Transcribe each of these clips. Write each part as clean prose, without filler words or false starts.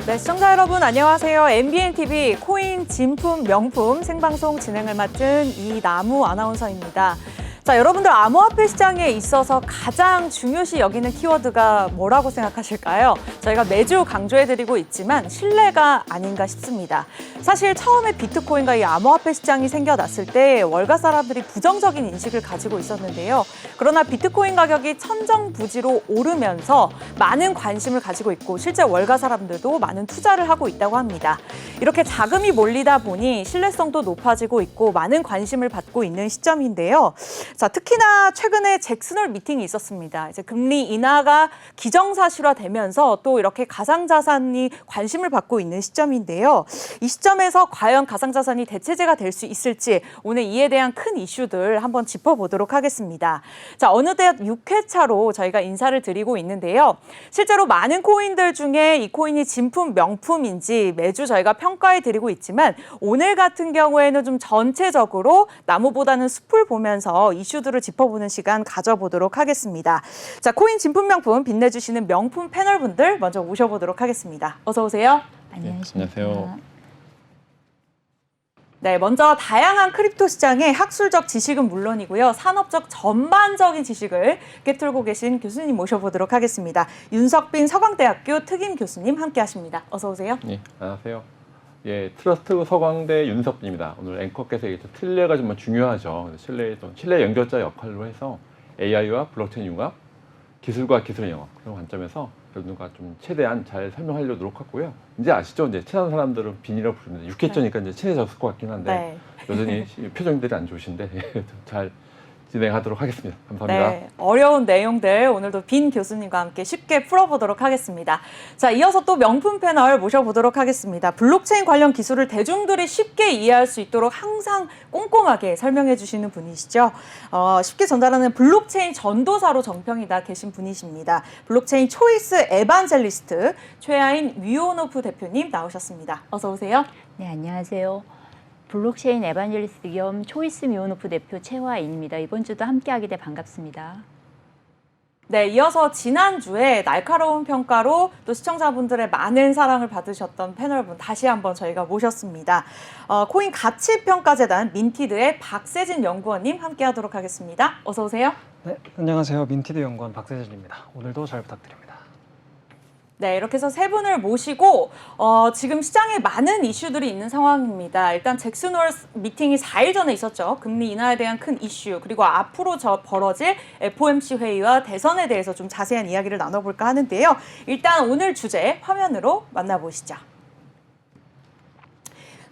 네, 시청자 여러분 안녕하세요. MBNTV 코인 진품 명품 생방송 진행을 맡은 이나무 아나운서입니다. 자, 여러분들 암호화폐 시장에 있어서 가장 중요시 여기는 키워드가 뭐라고 생각하실까요? 저희가 매주 강조해드리고 있지만 신뢰가 아닌가 싶습니다. 사실 처음에 비트코인과 이 암호화폐 시장이 생겨났을 때 월가 사람들이 부정적인 인식을 가지고 있었는데요. 그러나 비트코인 가격이 천정부지로 오르면서 많은 관심을 가지고 있고 실제 월가 사람들도 많은 투자를 하고 있다고 합니다. 이렇게 자금이 몰리다 보니 신뢰성도 높아지고 있고 많은 관심을 받고 있는 시점인데요. 자, 특히나 최근에 잭슨홀 미팅이 있었습니다. 이제 금리 인하가 기정사실화되면서 또 이렇게 가상자산이 관심을 받고 있는 시점인데요. 이 시점에서 과연 가상자산이 대체제가 될 수 있을지 오늘 이에 대한 큰 이슈들 한번 짚어보도록 하겠습니다. 자, 어느덧 6회차로 저희가 인사를 드리고 있는데요. 실제로 많은 코인들 중에 이 코인이 진품, 명품인지 매주 저희가 평가해 드리고 있지만 오늘 같은 경우에는 좀 전체적으로 나무보다는 숲을 보면서 이슈들을 짚어보는 시간 가져보도록 하겠습니다. 자, 코인 진품 명품 빛내주시는 명품 패널분들 먼저 모셔보도록 하겠습니다. 어서 오세요. 안녕하십니까. 안녕하세요. 네, 먼저 다양한 크립토 시장의 학술적 지식은 물론이고요. 산업적 전반적인 지식을 꿰뚫고 계신 교수님 모셔보도록 하겠습니다. 윤석빈 서강대학교 특임 교수님 함께하십니다. 어서 오세요. 네, 안녕하세요. 예, 트러스트 서강대 윤석빈입니다. 오늘 앵커께서 얘기했던 신뢰가 정말 중요하죠. 신뢰 연결자 역할로 해서 AI와 블록체인 융합, 기술과 기술의 영합 그런 관점에서 여러분과 좀 최대한 잘 설명하려고 노력했고요. 이제 아시죠? 이제 친한 사람들은 빈이라고 부릅니다. 6회째니까 이제 친해졌을 것 같긴 한데 여전히 표정들이 안 좋으신데 잘 진행하도록 하겠습니다. 감사합니다. 네, 어려운 내용들 오늘도 빈 교수님과 함께 쉽게 풀어보도록 하겠습니다. 자, 이어서 또 명품 패널 모셔보도록 하겠습니다. 블록체인 관련 기술을 대중들이 쉽게 이해할 수 있도록 항상 꼼꼼하게 설명해 주시는 분이시죠. 쉽게 전달하는 블록체인 전도사로 정평이다 계신 분이십니다. 블록체인 초이스 에반젤리스트 최하인 위오노프 대표님 나오셨습니다. 어서 오세요. 네, 안녕하세요. 블록체인 에반젤리스트 겸 초이스 미오노프 대표 최화인입니다. 이번 주도 함께하게 돼 반갑습니다. 네, 이어서 지난주에 날카로운 평가로 또 시청자분들의 많은 사랑을 받으셨던 패널분 다시 한번 저희가 모셨습니다. 코인 가치평가재단 민티드의 박세진 연구원님 함께하도록 하겠습니다. 어서 오세요. 네, 안녕하세요. 민티드 연구원 박세진입니다. 오늘도 잘 부탁드립니다. 네, 이렇게 해서 세 분을 모시고 지금 시장에 많은 이슈들이 있는 상황입니다. 일단 잭슨홀 미팅이 4일 전에 있었죠. 금리 인하에 대한 큰 이슈, 그리고 앞으로 벌어질 FOMC 회의와 대선에 대해서 좀 자세한 이야기를 나눠볼까 하는데요. 일단 오늘 주제 화면으로 만나보시죠.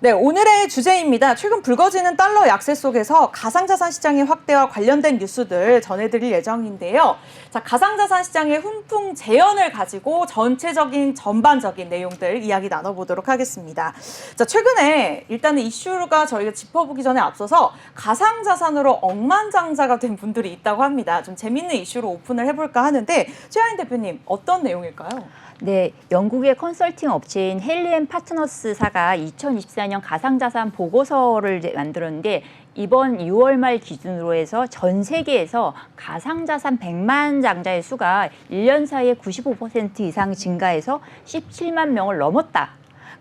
네, 오늘의 주제입니다. 최근 불거지는 달러 약세 속에서 가상자산 시장의 확대와 관련된 뉴스들 전해드릴 예정인데요. 자, 가상자산 시장의 훈풍 재현을 가지고 전반적인 내용들 이야기 나눠보도록 하겠습니다. 자, 최근에 일단은 이슈가 저희가 짚어보기 전에 앞서서 가상자산으로 억만장자가 된 분들이 있다고 합니다. 좀 재밌는 이슈로 오픈을 해볼까 하는데 최하인 대표님 어떤 내용일까요? 네, 영국의 컨설팅 업체인 헬리앤 파트너스사가 2024년 가상자산 보고서를 만들었는데 이번 6월 말 기준으로 해서 전 세계에서 가상자산 100만 장자의 수가 1년 사이에 95% 이상 증가해서 17만 명을 넘었다.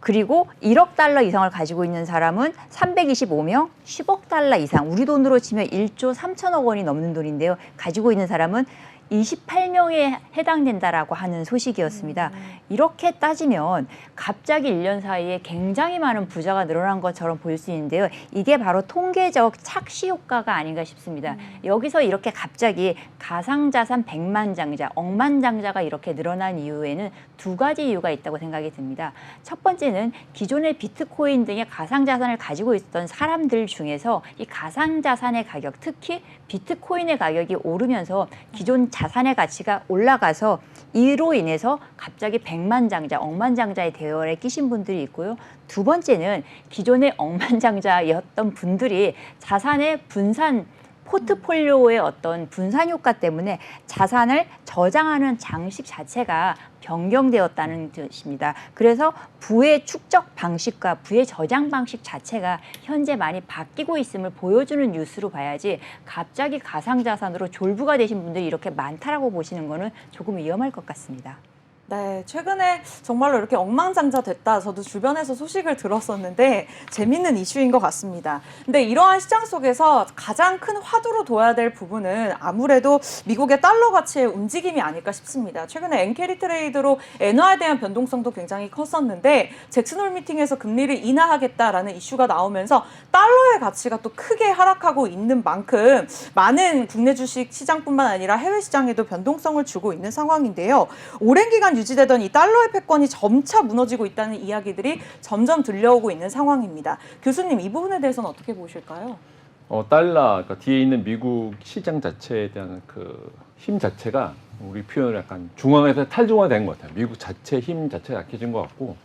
그리고 1억 달러 이상을 가지고 있는 사람은 325명, 10억 달러 이상, 우리 돈으로 치면 1조 3천억 원이 넘는 돈인데요. 가지고 있는 사람은 28명에 해당된다라고 하는 소식이었습니다. 이렇게 따지면 갑자기 1년 사이에 굉장히 많은 부자가 늘어난 것처럼 보일 수 있는데요. 이게 바로 통계적 착시 효과가 아닌가 싶습니다. 여기서 이렇게 갑자기 가상자산 100만 장자, 억만 장자가 이렇게 늘어난 이유에는 두 가지 이유가 있다고 생각이 듭니다. 첫 번째는 기존의 비트코인 등의 가상자산을 가지고 있었던 사람들 중에서 이 가상자산의 가격, 특히 비트코인의 가격이 오르면서 기존 자산의 가치가 올라가서 이로 인해서 갑자기 100만 장자, 억만 장자의 대열에 끼신 분들이 있고요. 두 번째는 기존의 억만장자였던 분들이 자산의 분산 포트폴리오의 어떤 분산 효과 때문에 자산을 저장하는 장식 자체가 변경되었다는 뜻입니다. 그래서 부의 축적 방식과 부의 저장 방식 자체가 현재 많이 바뀌고 있음을 보여주는 뉴스로 봐야지 갑자기 가상자산으로 졸부가 되신 분들이 이렇게 많다라고 보시는 거는 조금 위험할 것 같습니다. 네, 최근에 정말로 이렇게 억만장자 됐다. 저도 주변에서 소식을 들었었는데 재밌는 이슈인 것 같습니다. 근데 이러한 시장 속에서 가장 큰 화두로 둬야 될 부분은 아무래도 미국의 달러 가치의 움직임이 아닐까 싶습니다. 최근에 엔캐리 트레이드로 엔화에 대한 변동성도 굉장히 컸었는데 잭슨 홀 미팅에서 금리를 인하하겠다라는 이슈가 나오면서 달러의 가치가 또 크게 하락하고 있는 만큼 많은 국내 주식 시장뿐만 아니라 해외 시장에도 변동성을 주고 있는 상황인데요. 오랜 기간 유지되던 이 달러의 패권이 점차 무너지고 있다는 이야기들이 점점 들려오고 있는 상황입니다. 교수님, 이 부분에 대해서는 어떻게 보실까요? 달러, 그러니까 뒤에 있는 미국 시장 자체에 대한 그 힘 자체가 우리 표현을 약간 중앙에서 탈중앙화된 것 같아요. 미국 자체 힘 자체가 약해진 것 같고,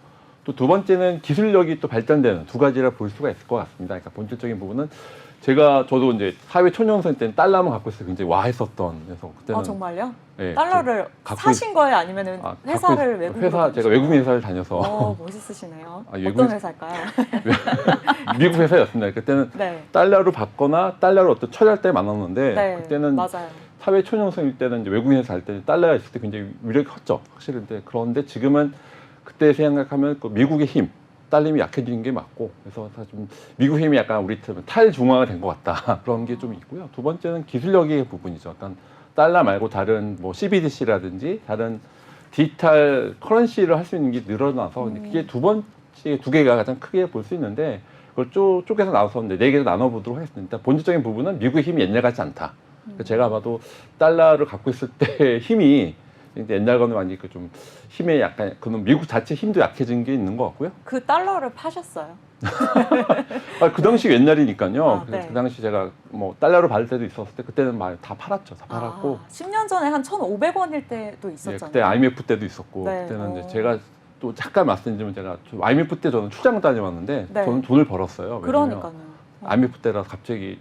또 두 번째는 기술력이 또 발전되는 두 가지라 볼 수가 있을 것 같습니다. 그러니까 본질적인 부분은 저도 이제 사회 초년생 때는 달러만 갖고 있어서 굉장히 와했었던, 그래서 그때는 정말요? 네, 달러를 사신 거예요? 아니면 회사를 외국으로 제가 외국인 회사를 다녀서 멋있으시네요. 외국인- 어떤 회사일까요? 미국 회사였습니다. 그때는 네. 달러로 받거나 달러를 어떤 처리할 때 많았는데 네, 그때는 맞아요. 사회 초년생일 때는 이제 외국인 회사 할 때는 달러가 있을 때 굉장히 위력이 컸죠. 확실히. 그런데 지금은 그때 생각하면 그 미국의 힘, 달러이 약해지는 게 맞고, 그래서 사실 좀 미국 힘이 약간 우리처럼 탈중앙화 된 것 같다. 그런 게 좀 있고요. 두 번째는 기술력의 부분이죠. 약간 달러 말고 다른 뭐 CBDC라든지 다른 디지털 커런시를 할 수 있는 게 늘어나서 그게 두 개가 가장 크게 볼 수 있는데, 그걸 쪼개서 나눠서 네 개로 나눠보도록 하겠습니다. 본질적인 부분은 미국의 힘이 옛날 같지 않다. 제가 봐도 달러를 갖고 있을 때 힘이 옛날과는 많이 좀 힘에 약간 그는 미국 자체 힘도 약해진 게 있는 것 같고요. 그 달러를 파셨어요? 그 당시 옛날이니까요. 네. 그 당시 제가 뭐 달러로 받을 때도 있었을 때 그때는 막 다 팔았죠. 다 팔았고. 10년 전에 한 1,500원일 때도 있었잖아요. 그때 IMF 때도 있었고. 네. 그때는 이제 제가 또 잠깐 말씀드리면 제가 IMF 때 저는 출장 다녀왔는데 네. 저는 돈을 벌었어요. 왜냐면 그러니까요. IMF 때라 갑자기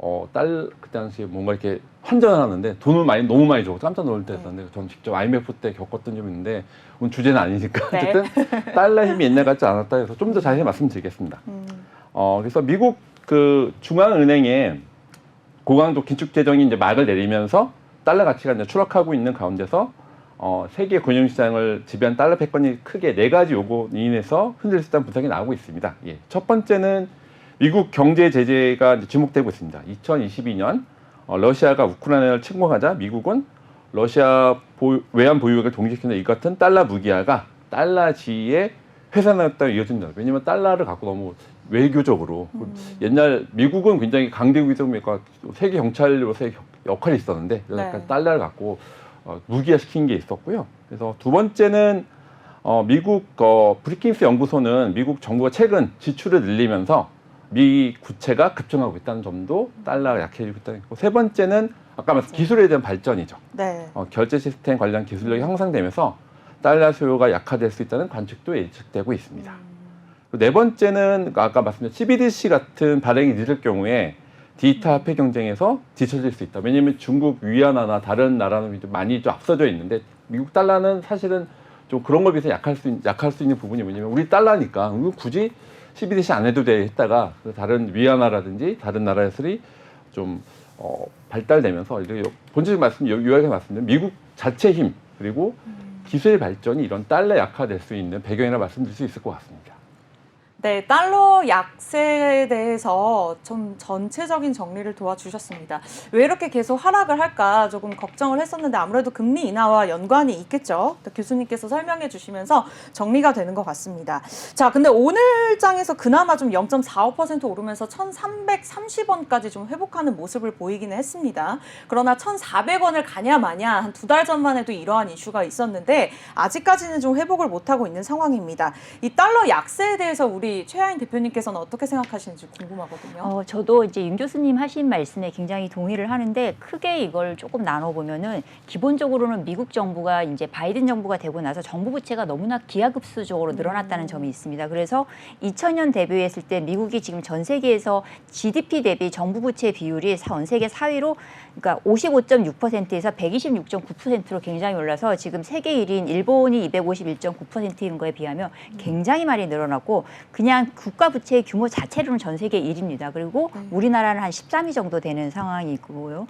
그 당시에 뭔가 이렇게 환전을 하는데 돈을 너무 많이 주고 깜짝 놀랄 때였는데 저는 직접 IMF 때 겪었던 점이 있는데 오늘 주제는 아니니까 네. 어쨌든 달러 힘이 옛날 같지 않았다 해서 좀 더 자세히 말씀드리겠습니다. 그래서 미국 그 중앙은행의 고강도 긴축 재정이 이제 막을 내리면서 달러 가치가 이제 추락하고 있는 가운데서 세계 금융시장을 지배한 달러 패권이 크게 네 가지 요구로 인해서 흔들릴 수 있다는 분석이 나오고 있습니다. 첫 번째는 미국 경제 제재가 이제 주목되고 있습니다. 2022년 러시아가 우크라이나를 침공하자 미국은 러시아 외환 보유액을 동결시키는 이 같은 달러 무기화가 달러 지위의 훼손했다고 이어진다. 왜냐하면 달러를 갖고 너무 외교적으로 옛날 미국은 굉장히 강대국이니까 세계 경찰로서의 역할이 있었는데 그러니까 네. 달러를 갖고 무기화시킨 게 있었고요. 그래서 두 번째는 미국 브리킨스 연구소는 미국 정부가 최근 지출을 늘리면서 미 국채가 급증하고 있다는 점도 달러가 약해지고 있다는 거고, 세 번째는 아까 말씀 기술에 대한 발전이죠. 네. 결제 시스템 관련 기술력이 향상되면서 달러 수요가 약화될 수 있다는 관측도 예측되고 있습니다. 네 번째는 아까 말씀드린 CBDC 같은 발행이 늦을 경우에 디지털 화폐 경쟁에서 뒤처질 수 있다. 왜냐하면 중국 위안화나 다른 나라는 많이 좀 앞서져 있는데 미국 달러는 사실은 좀 그런 거에 비해서 약할 수 있는 부분이 뭐냐면 우리 달러니까 굳이 CBDC 안 해도 돼 했다가 다른 위안화라든지 다른 나라들이 좀 발달되면서 본질적인 요약해 말씀드리면 미국 자체 힘 그리고 기술의 발전이 이런 달러 약화될 수 있는 배경이라 말씀드릴 수 있을 것 같습니다. 네, 달러 약세에 대해서 좀 전체적인 정리를 도와주셨습니다. 왜 이렇게 계속 하락을 할까 조금 걱정을 했었는데 아무래도 금리 인하와 연관이 있겠죠. 교수님께서 설명해 주시면서 정리가 되는 것 같습니다. 자, 근데 오늘 장에서 그나마 좀 0.45% 오르면서 1,330원까지 좀 회복하는 모습을 보이기는 했습니다. 그러나 1,400원을 가냐 마냐 한 두 달 전만 해도 이러한 이슈가 있었는데 아직까지는 좀 회복을 못하고 있는 상황입니다. 이 달러 약세에 대해서 우리 최하인 대표님께서는 어떻게 생각하시는지 궁금하거든요. 저도 이제 윤 교수님 하신 말씀에 굉장히 동의를 하는데 크게 이걸 조금 나눠보면은 기본적으로는 미국 정부가 이제 바이든 정부가 되고 나서 정부 부채가 너무나 기하급수적으로 늘어났다는 점이 있습니다. 그래서 2000년 대비했을 때 미국이 지금 전 세계에서 GDP 대비 정부 부채 비율이 전 세계 4위로 그러니까 55.6%에서 126.9%로 굉장히 올라서 지금 세계 1위인 일본이 251.9%인 거에 비하면 굉장히 많이 늘어났고 그냥 국가 부채의 규모 자체로는 전 세계 1위입니다. 그리고 우리나라는 한 13위 정도 되는 상황이고요.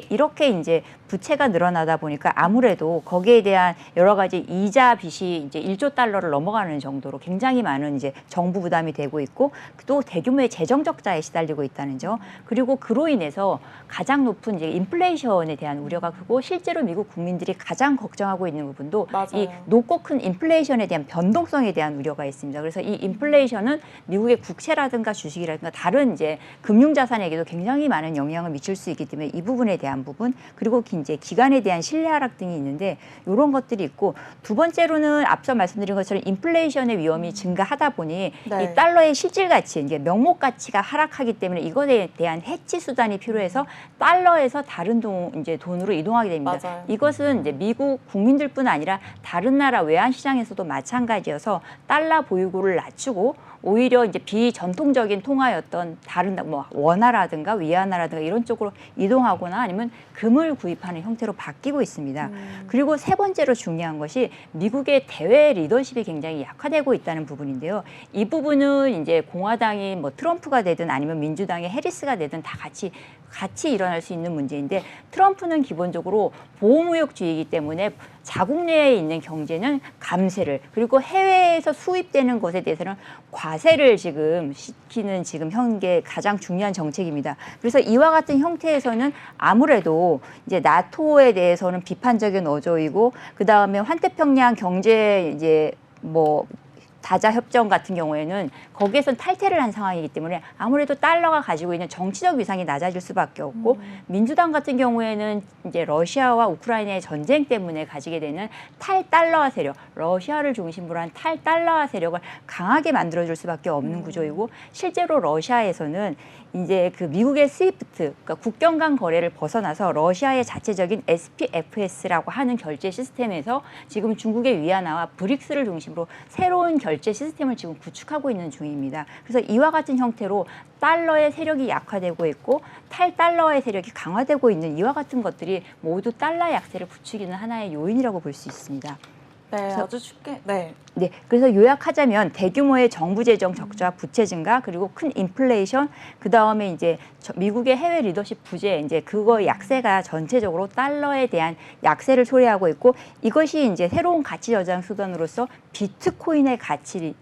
이렇게 이제 부채가 늘어나다 보니까 아무래도 거기에 대한 여러 가지 이자 빚이 이제 1조 달러를 넘어가는 정도로 굉장히 많은 이제 정부 부담이 되고 있고 또 대규모의 재정 적자에 시달리고 있다는 점. 그리고 그로 인해서 가장 높은 이제 인플레이션에 대한 우려가 크고 실제로 미국 국민들이 가장 걱정하고 있는 부분도 맞아요. 이 높고 큰 인플레이션에 대한 변동성에 대한 우려가 있습니다. 그래서 이 인플레이션은 미국의 국채라든가 주식이라든가 다른 이제 금융 자산에게도 굉장히 많은 영향을 미칠 수 있기 때문에 이 부분에 대한 부분 그리고 이제 기관에 대한 신뢰 하락 등이 있는데 이런 것들이 있고 두 번째로는 앞서 말씀드린 것처럼 인플레이션의 위험이 증가하다 보니 네. 이 달러의 실질 가치, 이제 명목 가치가 하락하기 때문에 이것에 대한 해치 수단이 필요해서 달러에서 다른 돈으로 이동하게 됩니다. 맞아요. 이것은 이제 미국 국민들뿐 아니라 다른 나라 외환 시장에서도 마찬가지여서 달러 보유고를 낮추고 오히려 이제 비전통적인 통화였던 다른 뭐 원화라든가 위안화라든가 이런 쪽으로 이동하거나 아니면 금을 구입하는 형태로 바뀌고 있습니다. 그리고 세 번째로 중요한 것이 미국의 대외 리더십이 굉장히 약화되고 있다는 부분인데요. 이 부분은 이제 공화당이 뭐 트럼프가 되든 아니면 민주당의 해리스가 되든 다 같이 일어날 수 있는 문제인데 트럼프는 기본적으로 보호무역주의이기 때문에 자국 내에 있는 경제는 감세를 그리고 해외에서 수입되는 것에 대해서는 과세를 지금 시키는 지금 현재 가장 중요한 정책입니다. 그래서 이와 같은 형태에서는 아무래도 이제 나토에 대해서는 비판적인 어조이고 그 다음에 환태평양 경제 이제 뭐 다자 협정 같은 경우에는 거기에선 탈퇴를 한 상황이기 때문에 아무래도 달러가 가지고 있는 정치적 위상이 낮아질 수밖에 없고 민주당 같은 경우에는 이제 러시아와 우크라이나의 전쟁 때문에 가지게 되는 탈달러화 세력, 러시아를 중심으로 한 탈달러화 세력을 강하게 만들어줄 수밖에 없는 구조이고 실제로 러시아에서는 이제 그 미국의 스위프트, 그러니까 국경 간 거래를 벗어나서 러시아의 자체적인 SPFS라고 하는 결제 시스템에서 지금 중국의 위안화와 브릭스를 중심으로 새로운 결제 시스템을 지금 구축하고 있는 중입니다. 그래서 이와 같은 형태로 달러의 세력이 약화되고 있고 탈달러의 세력이 강화되고 있는 이와 같은 것들이 모두 달러 약세를 부추기는 하나의 요인이라고 볼 수 있습니다. 네, 아주 쉽게. 네. 네, 그래서 요약하자면 대규모의 정부 재정 적자, 부채 증가, 그리고 큰 인플레이션, 그 다음에 이제 미국의 해외 리더십 부재, 이제 그거 약세가 전체적으로 달러에 대한 약세를 초래하고 있고 이것이 이제 새로운 가치 저장 수단으로서 비트코인의 가치를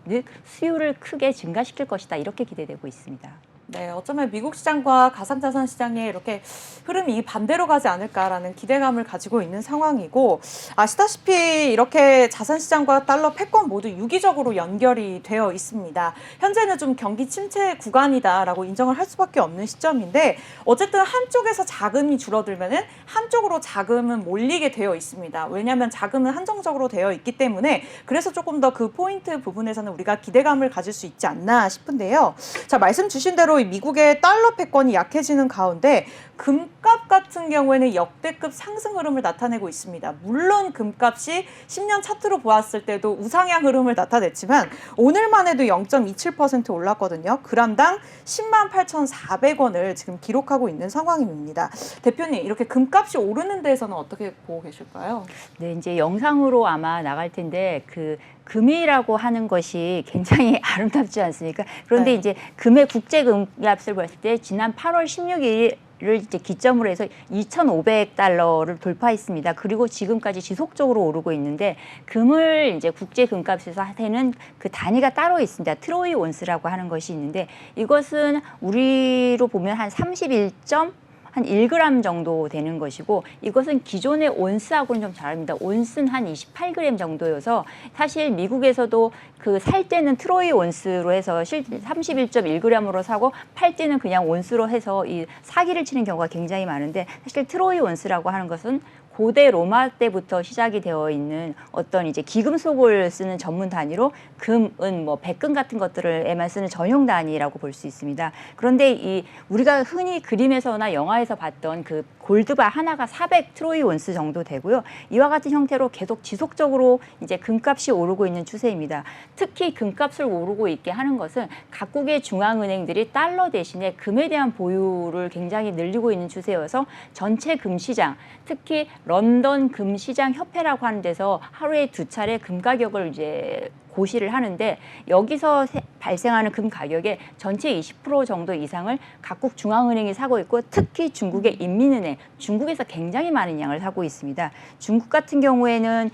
수요를 크게 증가시킬 것이다 이렇게 기대되고 있습니다. 네, 어쩌면 미국 시장과 가상자산 시장의 이렇게 흐름이 반대로 가지 않을까라는 기대감을 가지고 있는 상황이고 아시다시피 이렇게 자산 시장과 달러 패권 모두 유기적으로 연결이 되어 있습니다. 현재는 좀 경기 침체 구간이다라고 인정을 할 수밖에 없는 시점인데 어쨌든 한쪽에서 자금이 줄어들면은 한쪽으로 자금은 몰리게 되어 있습니다. 왜냐하면 자금은 한정적으로 되어 있기 때문에 그래서 조금 더 그 포인트 부분에서는 우리가 기대감을 가질 수 있지 않나 싶은데요. 자, 말씀 주신 대로 미국의 달러 패권이 약해지는 가운데 금값 같은 경우에는 역대급 상승 흐름을 나타내고 있습니다. 물론 금값이 10년 차트로 보았을 때도 우상향 흐름을 나타냈지만 오늘만 해도 0.27% 올랐거든요. 그람당 108,400원을 지금 기록하고 있는 상황입니다. 대표님, 이렇게 금값이 오르는 데에서는 어떻게 보고 계실까요? 네, 이제 영상으로 아마 나갈 텐데 그 금이라고 하는 것이 굉장히 아름답지 않습니까? 그런데 네. 이제 금의 국제 금값을 봤을 때 지난 8월 16일을 이제 기점으로 해서 2,500달러를 돌파했습니다. 그리고 지금까지 지속적으로 오르고 있는데 금을 이제 국제 금값에서 하는 그 단위가 따로 있습니다. 트로이 온스라고 하는 것이 있는데 이것은 우리로 보면 한 1g 정도 되는 것이고 이것은 기존의 온스하고는 좀 다릅니다. 온스는 한 28g 정도여서 사실 미국에서도 그 살 때는 트로이 온스로 해서 31.1g으로 사고 팔 때는 그냥 온스로 해서 이 사기를 치는 경우가 굉장히 많은데 사실 트로이 온스라고 하는 것은 고대 로마 때부터 시작이 되어 있는 어떤 이제 기금속을 쓰는 전문 단위로 금, 은, 뭐 백금 같은 것들을에만 쓰는 전용 단위라고 볼 수 있습니다. 그런데 이 우리가 흔히 그림에서나 영화에서 봤던 그 골드바 하나가 400 트로이 온스 정도 되고요. 이와 같은 형태로 계속 지속적으로 이제 금값이 오르고 있는 추세입니다. 특히 금값을 오르고 있게 하는 것은 각국의 중앙은행들이 달러 대신에 금에 대한 보유를 굉장히 늘리고 있는 추세여서 전체 금 시장, 특히 런던 금 시장 협회라고 하는 데서 하루에 2차례 금 가격을 이제 고시를 하는데 여기서 발생하는 금 가격의 전체 20% 정도 이상을 각국 중앙은행이 사고 있고 특히 중국의 인민은행, 중국에서 굉장히 많은 양을 사고 있습니다. 중국 같은 경우에는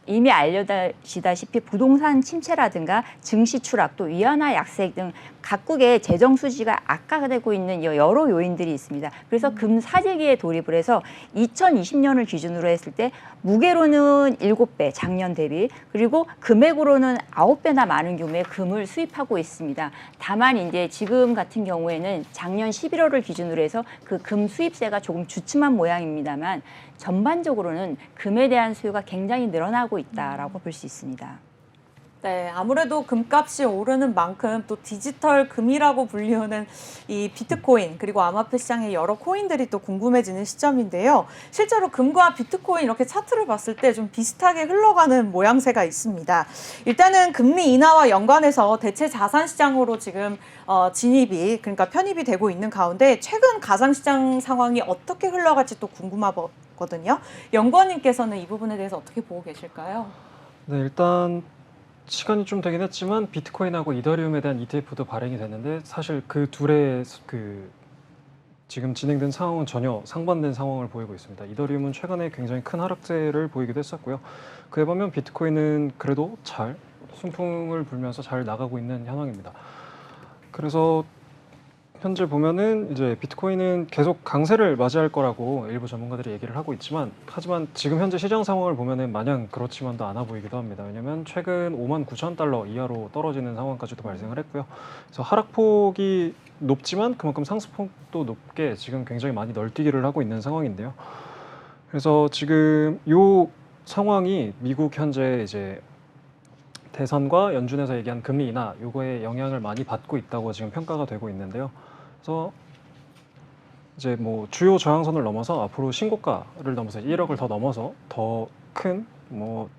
이미 알려지다시피 부동산 침체라든가 증시 추락, 또 위안화 약세 등 각국의 재정 수지가 악화되고 있는 여러 요인들이 있습니다. 그래서 금 사재기에 돌입을 해서 2020년을 기준으로 했을 때 무게로는 7배 작년 대비, 그리고 금액으로는 9배나 많은 규모의 금을 수입하고 있습니다. 다만 이제 지금 같은 경우에는 작년 11월을 기준으로 해서 그 금 수입세가 조금 주춤한 모양입니다만 전반적으로는 금에 대한 수요가 굉장히 늘어나고 있다라고 볼 수 있습니다. 네, 아무래도 금값이 오르는 만큼 또 디지털 금이라고 불리우는 이 비트코인 그리고 암호화폐 시장의 여러 코인들이 또 궁금해지는 시점인데요. 실제로 금과 비트코인 이렇게 차트를 봤을 때 좀 비슷하게 흘러가는 모양새가 있습니다. 일단은 금리 인하와 연관해서 대체 자산 시장으로 지금 진입이 그러니까 편입이 되고 있는 가운데 최근 가상시장 상황이 어떻게 흘러갈지 또 궁금하거든요. 연구원님께서는 이 부분에 대해서 어떻게 보고 계실까요? 네, 일단 시간이 좀 되긴 했지만 비트코인하고 이더리움에 대한 ETF도 발행이 됐는데 사실 그 둘의 지금 진행된 상황은 전혀 상반된 상황을 보이고 있습니다. 이더리움은 최근에 굉장히 큰 하락세를 보이기도 했었고요. 그에 반면 비트코인은 그래도 잘 순풍을 불면서 잘 나가고 있는 현황입니다. 그래서 현재 보면은 이제 비트코인은 계속 강세를 맞이할 거라고 일부 전문가들이 얘기를 하고 있지만, 하지만 지금 현재 시장 상황을 보면은 마냥 그렇지만도 않아 보이기도 합니다. 왜냐하면 최근 59,000달러 이하로 떨어지는 상황까지도 발생을 했고요. 그래서 하락폭이 높지만 그만큼 상승폭도 높게 지금 굉장히 많이 널뛰기를 하고 있는 상황인데요. 그래서 지금 이 상황이 미국 현재 이제 대선과 연준에서 얘기한 금리 인하 요거에 영향을 많이 받고 있다고 지금 평가가 되고 있는데요. 그래서 이제 뭐 주요 저항선을 넘어서 앞으로 신고가를 넘어서 1억을 더 넘어서 더 큰 뭐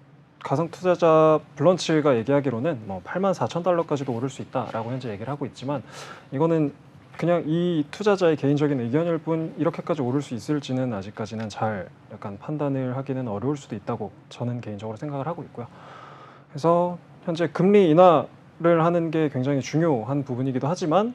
가상 투자자 블런치가 얘기하기로는 뭐 84,000달러까지도 오를 수 있다라고 현재 얘기를 하고 있지만, 이거는 그냥 이 투자자의 개인적인 의견일 뿐 이렇게까지 오를 수 있을지는 아직까지는 잘 약간 판단을 하기는 어려울 수도 있다고 저는 개인적으로 생각을 하고 있고요. 그래서 현재 금리 인하를 하는 게 굉장히 중요한 부분이기도 하지만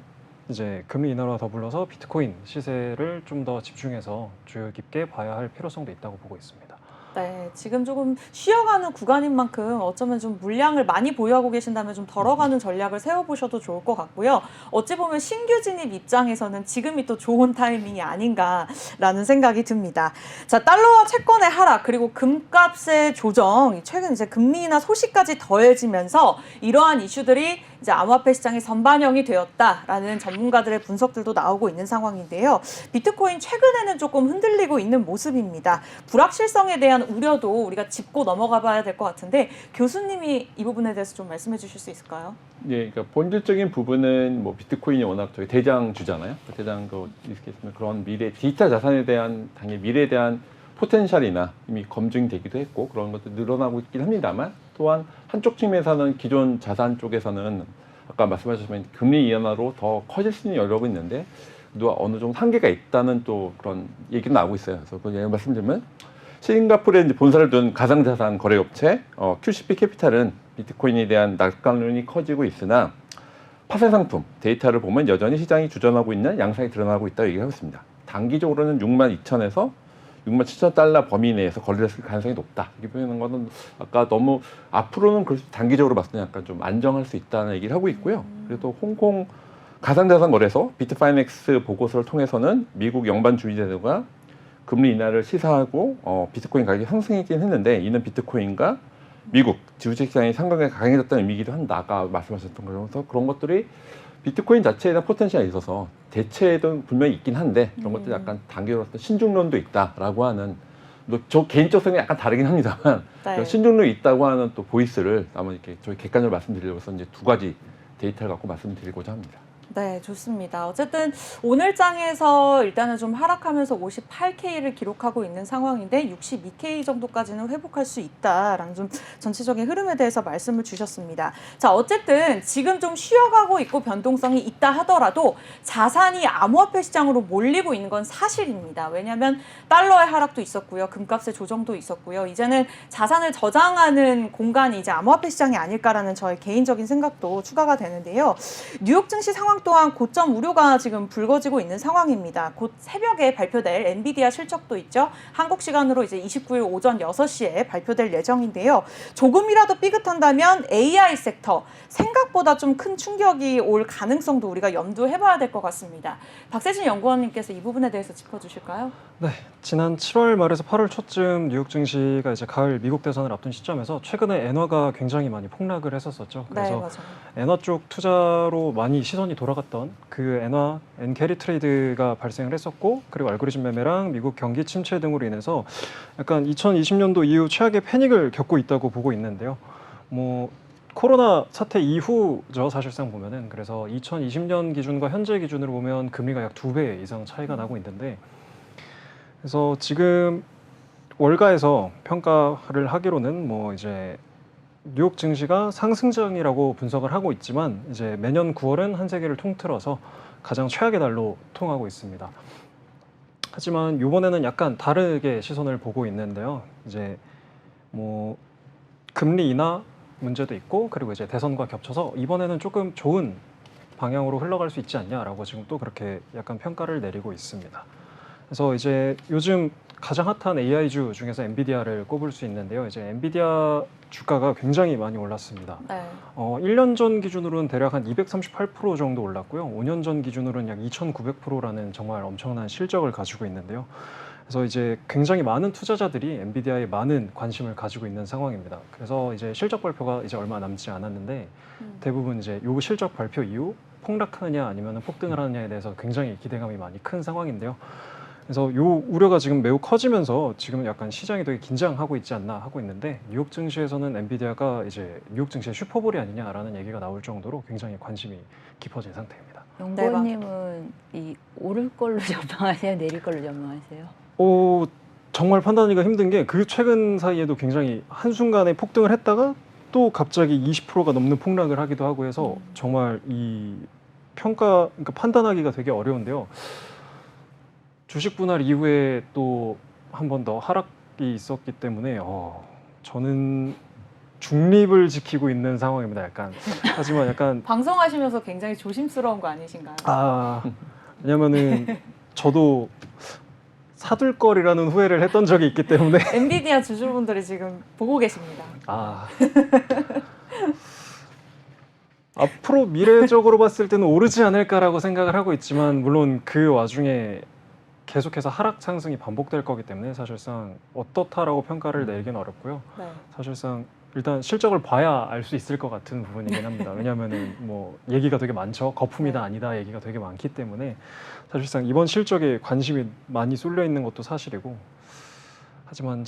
이제 금리 인하와 더불어서 비트코인 시세를 좀 더 집중해서 주의 깊게 봐야 할 필요성도 있다고 보고 있습니다. 네, 지금 조금 쉬어가는 구간인 만큼 어쩌면 좀 물량을 많이 보유하고 계신다면 좀 덜어가는 전략을 세워보셔도 좋을 것 같고요. 어찌 보면 신규 진입 입장에서는 지금이 또 좋은 타이밍이 아닌가라는 생각이 듭니다. 자, 달러와 채권의 하락 그리고 금값의 조정, 최근 이제 금리 인하 소식까지 더해지면서 이러한 이슈들이 이제 암호화폐 시장에 선반영이 되었다라는 전문가들의 분석들도 나오고 있는 상황인데요. 비트코인 최근에는 조금 흔들리고 있는 모습입니다. 불확실성에 대한 우려도 우리가 짚고 넘어가 봐야 될 것 같은데, 교수님이 이 부분에 대해서 좀 말씀해 주실 수 있을까요? 예, 그러니까 본질적인 부분은 뭐 비트코인이 워낙 저희 대장주잖아요. 대장도 이렇게 그런 미래 디지털 자산에 대한 당연히 미래에 대한 포텐셜이나 이미 검증되기도 했고 그런 것도 늘어나고 있긴 합니다만, 또한 한쪽 측면에서는 기존 자산 쪽에서는 아까 말씀하셨지만 금리 인하로 더 커질 수 있는 여력이 있는데 어느 정도 한계가 있다는 또 그런 얘기도 나오고 있어요. 그래서 그 예를 말씀드리면 싱가포르에 이제 본사를 둔 가상자산 거래업체 QCP 캐피탈은 비트코인에 대한 낙관론이 커지고 있으나 파생 상품 데이터를 보면 여전히 시장이 주전하고 있는 양상이 드러나고 있다고 얘기하고 있습니다. 단기적으로는 62,000에서 67,000달러 범위 내에서 거래됐을 가능성이 높다. 이렇게 표현하는 거는 아까 너무 앞으로는 단기적으로 봤을 때 약간 좀 안정할 수 있다는 얘기를 하고 있고요. 그래도 홍콩 가상자산 거래소 비트파이넥스 보고서를 통해서는 미국 연방 주의제도가 금리 인하를 시사하고 비트코인 가격이 상승했긴 했는데, 이는 비트코인과 미국 주식 시장의 상관관계가 강해졌다는 의미이기도 한다. 아까 말씀하셨던 것처럼 그런 것들이 비트코인 자체에 대한 포텐셜이 있어서 대체도 분명히 있긴 한데 그런 것들이 약간 단계로 신중론도 있다라고 하는, 저 개인적 생각이 약간 다르긴 합니다만 네. 신중론이 있다고 하는 또 보이스를 한번 이렇게 저희 객관적으로 말씀드리려고 해서 이제 두 가지 데이터를 갖고 말씀드리고자 합니다. 네, 좋습니다. 어쨌든 오늘 장에서 일단은 좀 하락하면서 58K를 기록하고 있는 상황인데 62K 정도까지는 회복할 수 있다라는 좀 전체적인 흐름에 대해서 말씀을 주셨습니다. 자, 어쨌든 지금 좀 쉬어가고 있고 변동성이 있다 하더라도 자산이 암호화폐 시장으로 몰리고 있는 건 사실입니다. 왜냐하면 달러의 하락도 있었고요. 금값의 조정도 있었고요. 이제는 자산을 저장하는 공간이 이제 암호화폐 시장이 아닐까라는 저의 개인적인 생각도 추가가 되는데요. 뉴욕 증시 상황 또한 고점 우려가 지금 불거지고 있는 상황입니다. 곧 새벽에 발표될 엔비디아 실적도 있죠. 한국 시간으로 이제 29일 오전 6시에 발표될 예정인데요. 조금이라도 삐끗한다면 AI 섹터 생각보다 좀 큰 충격이 올 가능성도 우리가 염두해봐야 될 것 같습니다. 박세진 연구원님께서 이 부분에 대해서 짚어주실까요? 네, 지난 7월 말에서 8월 초쯤 뉴욕 증시가 이제 가을 미국 대선을 앞둔 시점에서 최근에 엔화가 굉장히 많이 폭락을 했었었죠. 네, 그래서 맞아요. 엔화 쪽 투자로 많이 시선이 돌아갔던 그 엔화, 엔캐리 트레이드가 발생을 했었고, 그리고 알고리즘 매매랑 미국 경기 침체 등으로 인해서 약간 2020년도 이후 최악의 패닉을 겪고 있다고 보고 있는데요. 뭐 코로나 사태 이후죠, 사실상 보면은. 그래서 2020년 기준과 현재 기준으로 보면 금리가 약 2배 이상 차이가 나고 있는데, 그래서 지금 월가에서 평가를 하기로는 뭐 이제 뉴욕 증시가 상승장이라고 분석을 하고 있지만 이제 매년 9월은 한 세계를 통틀어서 가장 최악의 달로 통하고 있습니다. 하지만 이번에는 약간 다르게 시선을 보고 있는데요. 이제 뭐 금리 인하 문제도 있고, 그리고 이제 대선과 겹쳐서 이번에는 조금 좋은 방향으로 흘러갈 수 있지 않냐라고 지금 또 그렇게 약간 평가를 내리고 있습니다. 그래서 이제 요즘 가장 핫한 AI주 중에서 엔비디아를 꼽을 수 있는데요. 이제 엔비디아 주가가 굉장히 많이 올랐습니다. 네. 1년 전 기준으로는 대략 한 238% 정도 올랐고요. 5년 전 기준으로는 약 2,900%라는 정말 엄청난 실적을 가지고 있는데요. 그래서 이제 굉장히 많은 투자자들이 엔비디아에 많은 관심을 가지고 있는 상황입니다. 그래서 이제 실적 발표가 이제 얼마 남지 않았는데 대부분 이제 요 실적 발표 이후 폭락하느냐 아니면 폭등을 하느냐에 대해서 굉장히 기대감이 많이 큰 상황인데요. 그래서 요 우려가 지금 매우 커지면서 지금 약간 시장이 되게 긴장하고 있지 않나 하고 있는데, 뉴욕 증시에서는 엔비디아가 이제 뉴욕 증시의 슈퍼볼이 아니냐라는 얘기가 나올 정도로 굉장히 관심이 깊어진 상태입니다. 연구원님은 이 오를 걸로 전망하세요? 내릴 걸로 전망하세요? 정말 판단하기가 힘든 게 그 최근 사이에도 굉장히 한순간에 폭등을 했다가 또 갑자기 20%가 넘는 폭락을 하기도 하고 해서 정말 이 그러니까 판단하기가 되게 어려운데요. 주식 분할 이후에 또 한 번 더 하락이 있었기 때문에 저는 중립을 지키고 있는 상황입니다. 약간. 하지만 약간 방송하시면서 굉장히 조심스러운 거 아니신가요? 왜냐면은 저도 사둘거리라는 후회를 했던 적이 있기 때문에 엔비디아 주주분들이 지금 보고 계십니다. 앞으로 미래적으로 봤을 때는 오르지 않을까라고 생각을 하고 있지만, 물론 그 와중에 계속해서 하락 상승이 반복될 거기 때문에 사실상 어떻다라고 평가를 내리기는 어렵고요. 네. 사실상 일단 실적을 봐야 알 수 있을 것 같은 부분이긴 합니다. 왜냐하면은 뭐 얘기가 되게 많죠. 거품이다 아니다 얘기가 되게 많기 때문에 사실상 이번 실적에 관심이 많이 쏠려 있는 것도 사실이고, 하지만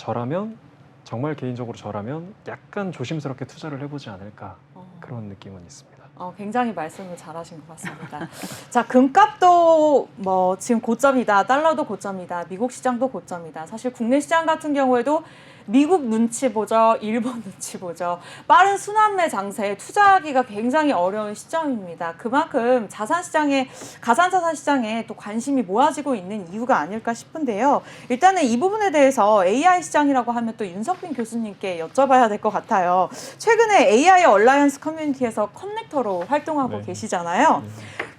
정말 개인적으로 저라면 약간 조심스럽게 투자를 해보지 않을까, 그런 느낌은 있습니다. 굉장히 말씀을 잘하신 것 같습니다. 자, 금값도 뭐 지금 고점이다, 달러도 고점이다, 미국 시장도 고점이다. 사실 국내 시장 같은 경우에도 미국 눈치 보죠, 일본 눈치 보죠. 빠른 순환매 장세에 투자하기가 굉장히 어려운 시점입니다. 그만큼 가상자산 시장에 또 관심이 모아지고 있는 이유가 아닐까 싶은데요. 일단은 이 부분에 대해서 AI 시장이라고 하면 또 윤석빈 교수님께 여쭤봐야 될 것 같아요. 최근에 AI 얼라이언스 커뮤니티에서 커넥터로 활동하고 계시잖아요.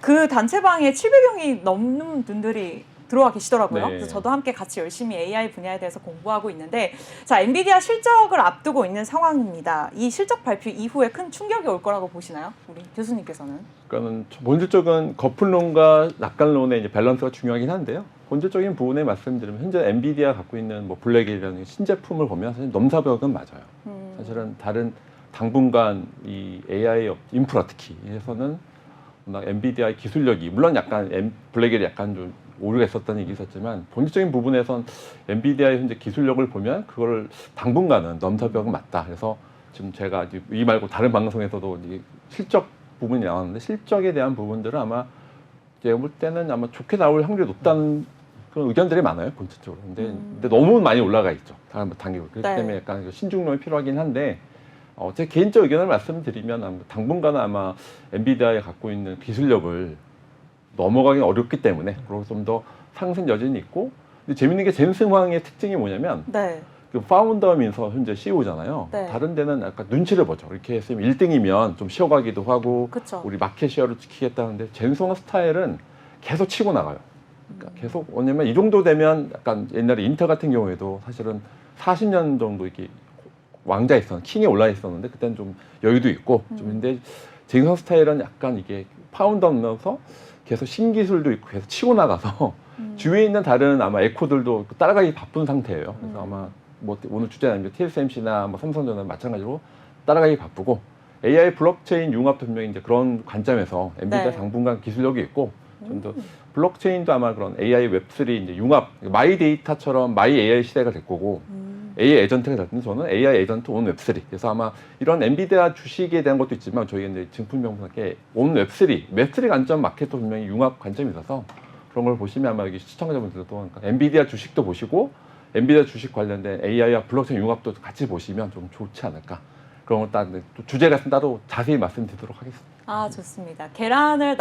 그 단체방에 700명이 넘는 분들이 들어와 계시더라고요. 네. 그래서 저도 함께 같이 열심히 AI 분야에 대해서 공부하고 있는데, 자, 엔비디아 실적을 앞두고 있는 상황입니다. 이 실적 발표 이후에 큰 충격이 올 거라고 보시나요? 우리 교수님께서는? 그러니까는 본질적인 거품론과 낙관론의 이제 밸런스가 중요하긴 한데요. 본질적인 부분에 말씀드리면 현재 엔비디아 갖고 있는 뭐 블랙이라는 신제품을 보면 사실 넘사벽은 맞아요. 사실은 다른 당분간 이 AI 인프라 특히에서는 워낙 엔비디아의 기술력이 물론 약간 블랙이 약간 좀 오류가 있었다는 얘기 있었지만, 본질적인 부분에선 엔비디아의 현재 기술력을 보면 그걸 당분간은 넘사벽은 맞다. 그래서 지금 제가 이 말고 다른 방송에서도 이 실적 부분이 나왔는데, 실적에 대한 부분들은 아마 제가 볼 때는 아마 좋게 나올 확률이 높다는 그런 의견들이 많아요, 본chất적으로. 근데 너무 많이 올라가 있죠. 다음 단계로. 그렇기 네. 때문에 약간 신중론이 필요하긴 한데, 제 개인적 의견을 말씀드리면 당분간은 아마 엔비디아에 갖고 있는 기술력을 넘어가기 어렵기 때문에, 그리고 좀 더 상승 여진이 있고, 근데 재밌는 게 제임스 황의 특징이 뭐냐면, 네. 그 파운더면서 현재 CEO잖아요. 네. 다른 데는 약간 눈치를 보죠. 이렇게 했으면 1등이면 좀 쉬어가기도 하고, 그쵸. 우리 마켓 쉐어를 지키겠다는데, 제임스 황 스타일은 계속 치고 나가요. 그러니까 계속, 왜냐면 이 정도 되면 약간 옛날에 인터 같은 경우에도 사실은 40년 정도 이렇게 왕자 있었는데, 킹에 올라 있었는데, 그때는 좀 여유도 있고, 좀 근데 제임스 황 스타일은 약간 이게 파운더면서 계속 신기술도 있고 계속 치고 나가서 주위에 있는 다른 아마 에코들도 따라가기 바쁜 상태예요. 그래서 아마 뭐 오늘 주제는 TSMC나 뭐 삼성전자 마찬가지로 따라가기 바쁘고 AI 블록체인 융합도 분명히 이제 그런 관점에서 엔비디아 네. 당분간 기술력이 있고 좀 더 블록체인도 아마 그런 AI 웹3 이제 융합 마이 데이터처럼 마이 AI 시대가 될 거고 AI 에이전트가 될 텐데 저는 AI 에이전트 온 웹3 그래서 아마 이런 엔비디아 주식에 대한 것도 있지만 저희가 이제 증품명분하게 온 웹3 관점 마켓도 분명히 융합 관점이 있어서 그런 걸 보시면 아마 여기 시청자분들도 그러니까 엔비디아 주식도 보시고 엔비디아 주식 관련된 AI와 블록체인 융합도 같이 보시면 좀 좋지 않을까 그런 걸 따로 주제 같은 따로 자세히 말씀드리도록 하겠습니다. 아, 좋습니다. 계란을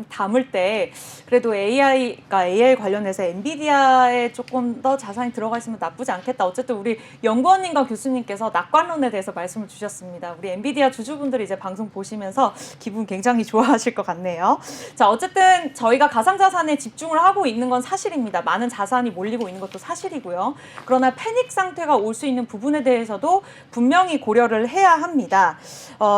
담을 때 그래도 AI가 AI 관련해서 엔비디아에 조금 더 자산이 들어가 있으면 나쁘지 않겠다. 어쨌든 우리 연구원님과 교수님께서 낙관론에 대해서 말씀을 주셨습니다. 우리 엔비디아 주주분들이 이제 방송 보시면서 기분 굉장히 좋아하실 것 같네요. 자, 어쨌든 저희가 가상자산에 집중을 하고 있는 건 사실입니다. 많은 자산이 몰리고 있는 것도 사실이고요. 그러나 패닉 상태가 올 수 있는 부분에 대해서도 분명히 고려를 해야 합니다.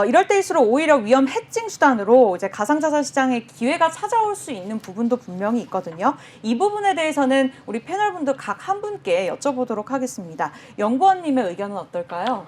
이럴 때일수록 오히려 위험 해칭 수단으로 이제 가상자산 시장에 기회가 찾아올 수 있는 부분도 분명히 있거든요. 이 부분에 대해서는 우리 패널분들 각 한 분께 여쭤보도록 하겠습니다. 연구원님의 의견은 어떨까요?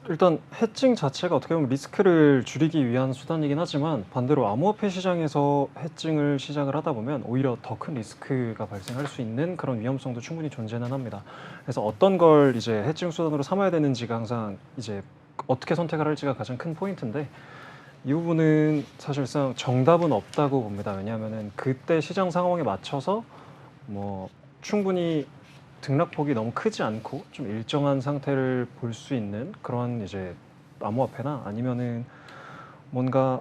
일단 해칭 자체가 어떻게 보면 리스크를 줄이기 위한 수단이긴 하지만 반대로 암호화폐 시장에서 해칭을 시작을 하다 보면 오히려 더 큰 리스크가 발생할 수 있는 그런 위험성도 충분히 존재는 합니다. 그래서 어떤 걸 이제 해칭 수단으로 삼아야 되는지가 항상 이제 어떻게 선택을 할지가 가장 큰 포인트인데 이 부분은 사실상 정답은 없다고 봅니다. 왜냐하면은 그때 시장 상황에 맞춰서 뭐 충분히 등락폭이 너무 크지 않고 좀 일정한 상태를 볼 수 있는 그런 이제 암호화폐나 아니면은 뭔가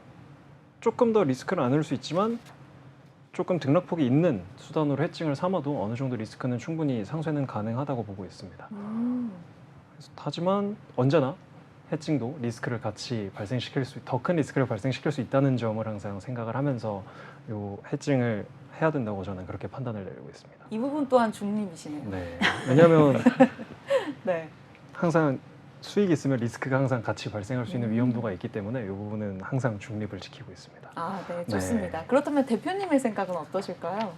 조금 더 리스크를 안을 수 있지만 조금 등락폭이 있는 수단으로 해칭을 삼아도 어느 정도 리스크는 충분히 상쇄는 가능하다고 보고 있습니다. 하지만 언제나 해칭도 리스크를 같이 발생시킬 수, 더 큰 리스크를 발생시킬 수 있다는 점을 항상 생각을 하면서 요 해칭을 해야 된다고 저는 그렇게 판단을 내리고 있습니다. 이 부분 또한 중립이시네요. 네. 왜냐하면 네. 항상 수익이 있으면 리스크가 항상 같이 발생할 수 있는 위험도가 있기 때문에 이 부분은 항상 중립을 지키고 있습니다. 아, 네, 좋습니다. 네. 그렇다면 대표님의 생각은 어떠실까요?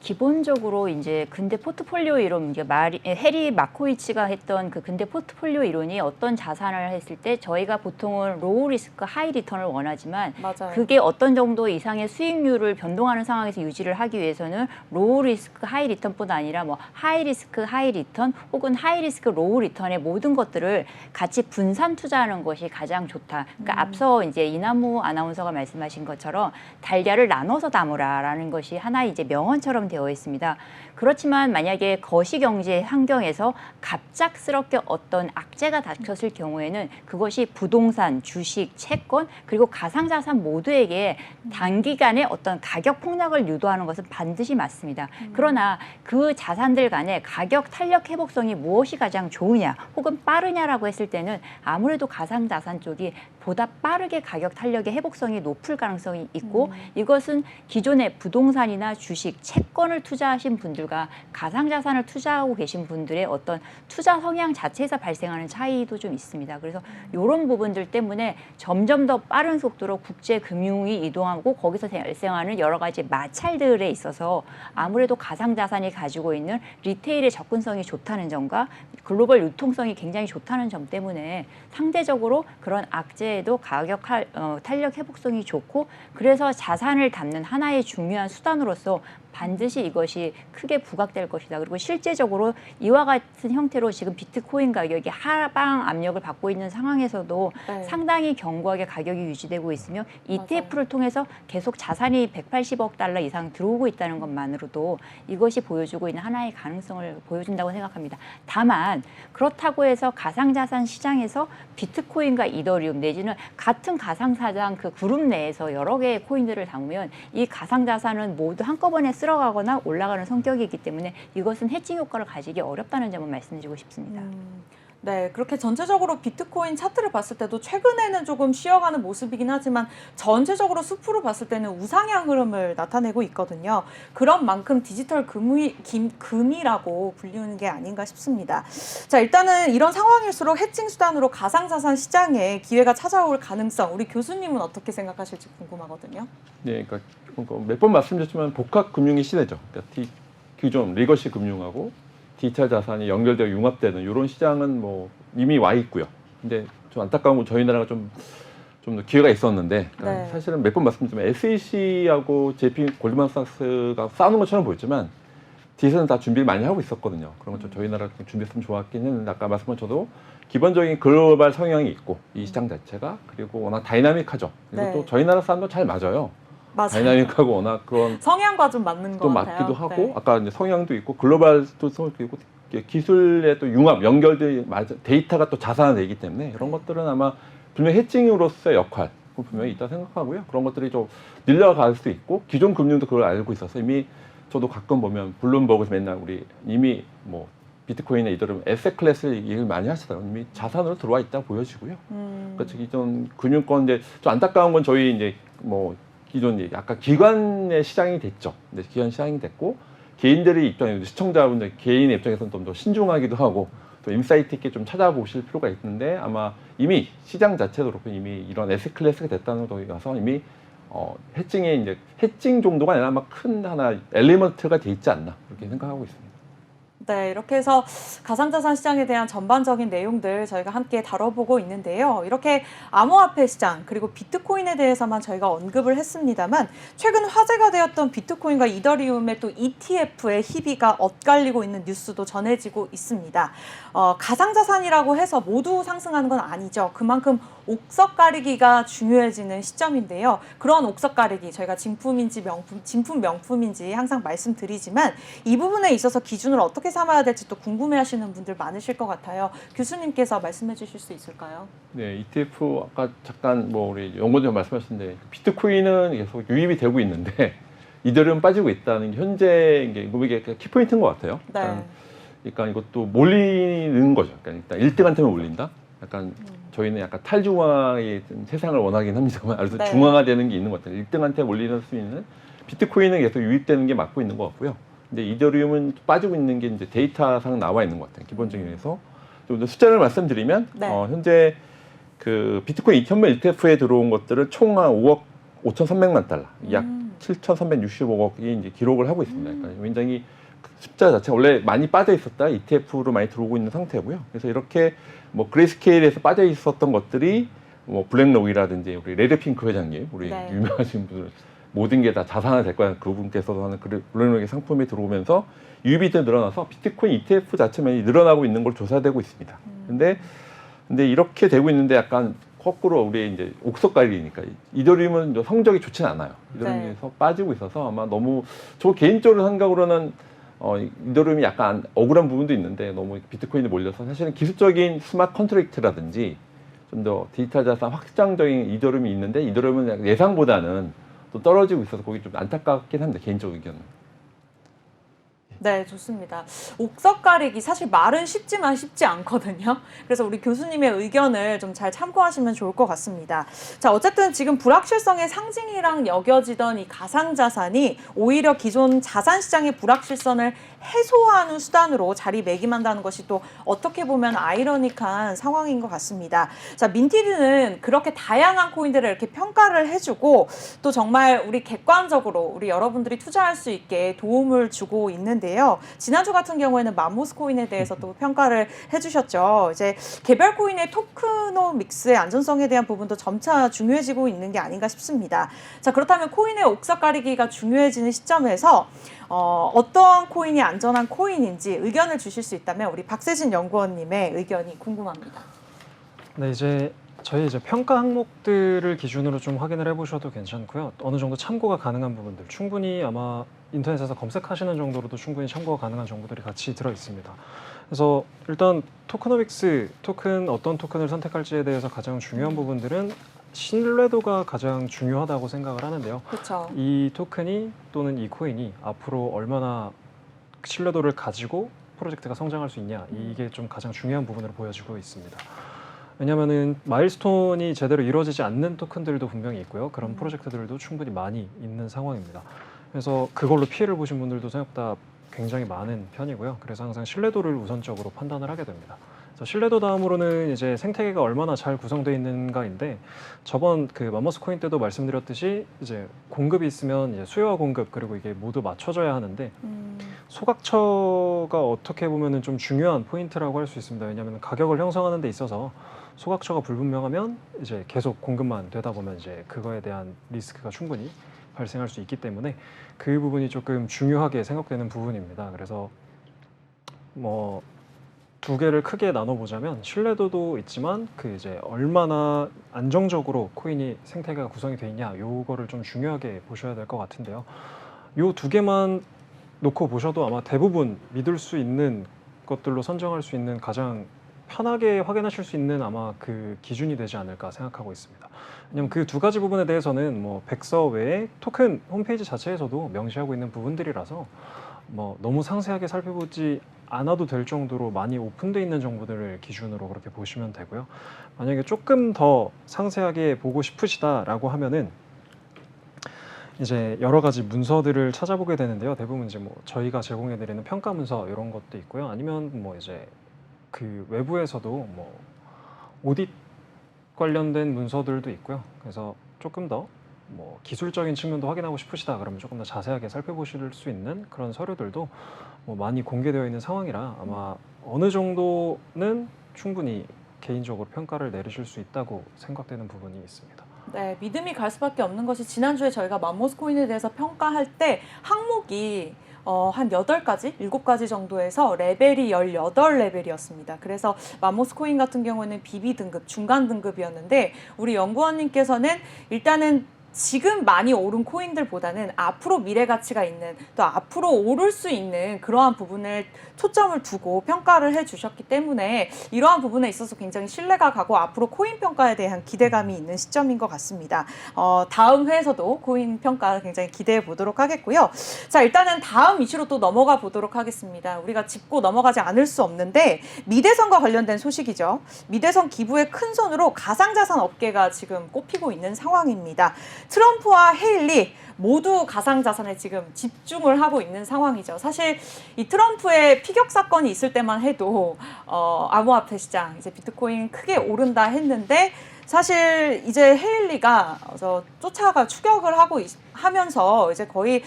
기본적으로 이제 근대 포트폴리오 이론, 이제 해리 마코이치가 했던 그 근대 포트폴리오 이론이 어떤 자산을 했을 때 저희가 보통은 로우 리스크 하이 리턴을 원하지만 맞아요. 그게 어떤 정도 이상의 수익률을 변동하는 상황에서 유지를 하기 위해서는 로우 리스크 하이 리턴뿐 아니라 뭐 하이 리스크 하이 리턴 혹은 하이 리스크 로우 리턴의 모든 것들을 같이 분산 투자하는 것이 가장 좋다. 그러니까 앞서 이제 이남우 아나운서가 말씀하신 것처럼 달걀을 나눠서 담으라라는 것이 하나의 이제 명언처럼 되어 있습니다. 그렇지만 만약에 거시경제 환경에서 갑작스럽게 어떤 악재가 닥쳤을 경우에는 그것이 부동산, 주식, 채권 그리고 가상자산 모두에게 단기간에 어떤 가격 폭락을 유도하는 것은 반드시 맞습니다. 그러나 그 자산들 간의 가격 탄력 회복성이 무엇이 가장 좋으냐 혹은 빠르냐라고 했을 때는 아무래도 가상자산 쪽이 보다 빠르게 가격 탄력의 회복성이 높을 가능성이 있고 이것은 기존의 부동산이나 주식, 채권을 투자하신 분들과 가상자산을 투자하고 계신 분들의 어떤 투자 성향 자체에서 발생하는 차이도 좀 있습니다. 그래서 이런 부분들 때문에 점점 더 빠른 속도로 국제 금융이 이동하고 거기서 발생하는 여러 가지 마찰들에 있어서 아무래도 가상자산이 가지고 있는 리테일의 접근성이 좋다는 점과 글로벌 유통성이 굉장히 좋다는 점 점 때문에 상대적으로 그런 악재에도 탄력 회복성이 좋고 그래서 자산을 담는 하나의 중요한 수단으로서 반드시 이것이 크게 부각될 것이다. 그리고 실제적으로 이와 같은 형태로 지금 비트코인 가격이 하방 압력을 받고 있는 상황에서도 네. 상당히 견고하게 가격이 유지되고 있으며 ETF를 통해서 계속 자산이 180억 달러 이상 들어오고 있다는 것만으로도 이것이 보여주고 있는 하나의 가능성을 보여준다고 생각합니다. 다만 그렇다고 해서 가상자산 시장에서 비트코인과 이더리움 내지는 같은 가상자산 그 그룹 내에서 여러 개의 코인들을 담으면 이 가상자산은 모두 한꺼번에 쓸어가거나 올라가는 성격이기 때문에 이것은 해칭 효과를 가지기 어렵다는 점을 말씀드리고 싶습니다. 네, 그렇게 전체적으로 비트코인 차트를 봤을 때도 최근에는 조금 쉬어가는 모습이긴 하지만 전체적으로 수프로 봤을 때는 우상향 흐름을 나타내고 있거든요. 그런 만큼 디지털 금이라고 불리는 게 아닌가 싶습니다. 자, 일단은 이런 상황일수록 해칭 수단으로 가상자산 시장에 기회가 찾아올 가능성, 우리 교수님은 어떻게 생각하실지 궁금하거든요. 네, 그러니까 몇 번 말씀드렸지만 복합 금융의 시대죠. 그러니까 기존 리거시 금융하고 디지털 자산이 연결되고 융합되는 이런 시장은 뭐 이미 와 있고요. 근데 좀 안타까운 건 저희 나라가 좀 더 기회가 있었는데 그러니까 네. 사실은 몇 번 말씀드리지만 SEC하고 JP 골드만삭스가 싸우는 것처럼 보였지만 뒤에서는 다 준비를 많이 하고 있었거든요. 그런 것좀 저희 나라가 준비했으면 좋았긴 했는데 아까 말씀한 저도 기본적인 글로벌 성향이 있고 이 시장 자체가 그리고 워낙 다이나믹하죠. 그리고 네. 또 저희 나라 사람도 잘 맞아요. 맞아요. 다이나믹하고 워낙 그런 성향과 좀 맞는 것 또 같아요. 맞기도 하고 네. 아까 이제 성향도 있고 글로벌도 성향도 있고 기술의 또 융합 연결돼 데이터가 또 자산화되기 때문에 이런 것들은 아마 분명 해칭으로서의 역할 분명히 있다 생각하고요. 그런 것들이 좀 늘려갈 수 있고 기존 금융도 그걸 알고 있어서 이미 저도 가끔 보면 블룸버그에서 맨날 우리 이미 뭐 비트코인이나 이더리움 에셋 클래스를 얘기를 많이 하시더라고요. 이미 자산으로 들어와 있다 보여지고요. 그러니까 기존 금융권 이제 좀 안타까운 건 저희 이제 뭐 기존 약간 기관의 시장이 됐죠. 근데 기관 시장이 됐고 개인들의 입장에 시청자분들 개인의 입장에서는 좀 더 신중하기도 하고 또 인사이트 있게 좀 찾아보실 필요가 있는데 아마 이미 시장 자체도 그렇고 이미 이런 에셋 클래스가 됐다는 거에 가서 이미 해칭에 이제 해칭 정도가 아니라 아마 큰 하나 엘리먼트가 돼 있지 않나 그렇게 생각하고 있습니다. 네, 이렇게 해서 가상자산 시장에 대한 전반적인 내용들 저희가 함께 다뤄보고 있는데요. 이렇게 암호화폐 시장 그리고 비트코인에 대해서만 저희가 언급을 했습니다만 최근 화제가 되었던 비트코인과 이더리움의 또 ETF의 희비가 엇갈리고 있는 뉴스도 전해지고 있습니다. 가상자산이라고 해서 모두 상승하는 건 아니죠. 그만큼 옥석 가리기가 중요해지는 시점인데요. 그런 옥석 가리기 저희가 진품인지 진품 명품인지 항상 말씀드리지만 이 부분에 있어서 기준을 어떻게 삼아야 될지 또 궁금해하시는 분들 많으실 것 같아요. 교수님께서 말씀해 주실 수 있을까요? 네, ETF 아까 잠깐 뭐 우리 연구원님 말씀하셨는데 비트코인은 계속 유입이 되고 있는데 이더리움 빠지고 있다는 게 현재 이게 키포인트인 것 같아요. 네. 그러니까 이것도 몰리는 거죠. 그러니까 일단 1등한테만 몰린다. 약간 저희는 약간 탈중앙의 세상을 원하긴 합니다만 아주 네. 중앙화되는 게 있는 것 같아요. 1등한테 몰릴 수 있는 비트코인은 계속 유입되는 게 맞고 있는 것 같고요. 근데 이더리움은 빠지고 있는 게 이제 데이터상 나와 있는 것 같아요. 기본적인 에서 좀 숫자를 말씀드리면 네. 현재 그 비트코인 현물 ETF에 들어온 것들은 총 한 5억 5,300만 달러, 약 7,365억이 이제 기록을 하고 있습니다. 그러니까 굉장히 숫자 자체가 원래 많이 빠져 있었다 ETF로 많이 들어오고 있는 상태고요. 그래서 이렇게 뭐 그레이스케일에서 빠져 있었던 것들이 뭐 블랙록이라든지 우리 레드핑크 회장님, 우리 네. 유명하신 분들 모든 게 다 자산화 될 거야. 그분께서도 하는 블랙록의 상품이 들어오면서 유입이 더 늘어나서 비트코인 ETF 자체만이 늘어나고 있는 걸 조사되고 있습니다. 근데 이렇게 되고 있는데 약간 거꾸로 우리 이제 옥석가리니까 이더리움은 성적이 좋지는 않아요. 이더리움에서 네. 빠지고 있어서 아마 너무 저 개인적으로 생각으로는 이더리움이 약간 억울한 부분도 있는데 너무 비트코인에 몰려서 사실은 기술적인 스마트 컨트랙트라든지 좀 더 디지털 자산 확장적인 이더리움이 있는데 이더리움은 예상보다는 또 떨어지고 있어서 거기 좀 안타깝긴 합니다. 개인적 의견은. 네, 좋습니다. 옥석 가리기 사실 말은 쉽지만 쉽지 않거든요. 그래서 우리 교수님의 의견을 좀 잘 참고하시면 좋을 것 같습니다. 자, 어쨌든 지금 불확실성의 상징이랑 여겨지던 이 가상자산이 오히려 기존 자산 시장의 불확실성을 해소하는 수단으로 자리매김한다는 것이 또 어떻게 보면 아이러니한 상황인 것 같습니다. 자, 민티드는 그렇게 다양한 코인들을 이렇게 평가를 해주고 또 정말 우리 객관적으로 우리 여러분들이 투자할 수 있게 도움을 주고 있는데요. 지난주 같은 경우에는 맘모스 코인에 대해서 또 평가를 해주셨죠. 이제 개별 코인의 토크노믹스의 안전성에 대한 부분도 점차 중요해지고 있는 게 아닌가 싶습니다. 자, 그렇다면 코인의 옥석 가리기가 중요해지는 시점에서 어떤 코인이 안전한 코인인지 의견을 주실 수 있다면 우리 박세진 연구원님의 의견이 궁금합니다. 네, 저희 평가 항목들을 기준으로 좀 확인을 해보셔도 괜찮고요. 어느 정도 참고가 가능한 부분들, 충분히 아마 인터넷에서 검색하시는 정도로도 충분히 참고가 가능한 정보들이 같이 들어 있습니다. 그래서 일단 토크노믹스, 어떤 토큰을 선택할지에 대해서 가장 중요한 부분들은 신뢰도가 가장 중요하다고 생각을 하는데요. 그렇죠. 이 토큰이 또는 이 코인이 앞으로 얼마나 신뢰도를 가지고 프로젝트가 성장할 수 있냐, 이게 좀 가장 중요한 부분으로 보여지고 있습니다. 왜냐하면은 마일스톤이 제대로 이루어지지 않는 토큰들도 분명히 있고요. 그런 프로젝트들도 충분히 많이 있는 상황입니다. 그래서 그걸로 피해를 보신 분들도 생각보다 굉장히 많은 편이고요. 그래서 항상 신뢰도를 우선적으로 판단을 하게 됩니다. 그래서 신뢰도 다음으로는 이제 생태계가 얼마나 잘 구성되어 있는가인데, 저번 그 맘모스 코인 때도 말씀드렸듯이 이제 공급이 있으면 이제 수요와 공급, 그리고 이게 모두 맞춰져야 하는데 소각처가 어떻게 보면은 좀 중요한 포인트라고 할 수 있습니다. 왜냐하면 가격을 형성하는 데 있어서 소각처가 불분명하면 이제 계속 공급만 되다 보면 이제 그거에 대한 리스크가 충분히 발생할 수 있기 때문에 그 부분이 조금 중요하게 생각되는 부분입니다. 그래서 뭐 두 개를 크게 나눠보자면 신뢰도도 있지만 그 이제 얼마나 안정적으로 코인이 생태계가 구성이 돼 있냐, 요거를 좀 중요하게 보셔야 될 것 같은데요. 요 두 개만 놓고 보셔도 아마 대부분 믿을 수 있는 것들로 선정할 수 있는 가장 편하게 확인하실 수 있는 아마 그 기준이 되지 않을까 생각하고 있습니다. 왜냐면 그 두 가지 부분에 대해서는 뭐 백서 외에 토큰 홈페이지 자체에서도 명시하고 있는 부분들이라서 뭐 너무 상세하게 살펴보지 않아도 될 정도로 많이 오픈되어 있는 정보들을 기준으로 그렇게 보시면 되고요. 만약에 조금 더 상세하게 보고 싶으시다라고 하면은 이제 여러 가지 문서들을 찾아보게 되는데요. 대부분 이제 뭐 저희가 제공해드리는 평가 문서 이런 것도 있고요. 아니면 뭐 이제 그 외부에서도 뭐 오딧 관련된 문서들도 있고요. 그래서 조금 더 뭐 기술적인 측면도 확인하고 싶으시다 그러면 조금 더 자세하게 살펴보실 수 있는 그런 서류들도 뭐 많이 공개되어 있는 상황이라 아마 어느 정도는 충분히 개인적으로 평가를 내리실 수 있다고 생각되는 부분이 있습니다. 네, 믿음이 갈 수밖에 없는 것이 지난주에 저희가 맘모스 코인에 대해서 평가할 때 항목이 한 8가지, 7가지 정도에서 레벨이 18레벨이었습니다. 그래서 맘모스 코인 같은 경우에는 BB 등급, 중간 등급이었는데 우리 연구원님께서는 일단은 지금 많이 오른 코인들보다는 앞으로 미래 가치가 있는, 또 앞으로 오를 수 있는 그러한 부분을 초점을 두고 평가를 해주셨기 때문에 이러한 부분에 있어서 굉장히 신뢰가 가고 앞으로 코인 평가에 대한 기대감이 있는 시점인 것 같습니다. 다음 회에서도 코인 평가 굉장히 기대해 보도록 하겠고요. 자, 일단은 다음 이슈로 또 넘어가 보도록 하겠습니다. 우리가 짚고 넘어가지 않을 수 없는데 미대선과 관련된 소식이죠. 미대선 기부의 큰 손으로 가상자산 업계가 지금 꼽히고 있는 상황입니다. 트럼프와 헤일리 모두 가상자산에 지금 집중을 하고 있는 상황이죠. 사실 이 트럼프의 피격 사건이 있을 때만 해도 암호화폐 시장, 이제 비트코인 크게 오른다 했는데 사실 이제 헤일리가 쫓아가 추격을 하면서 이제 거의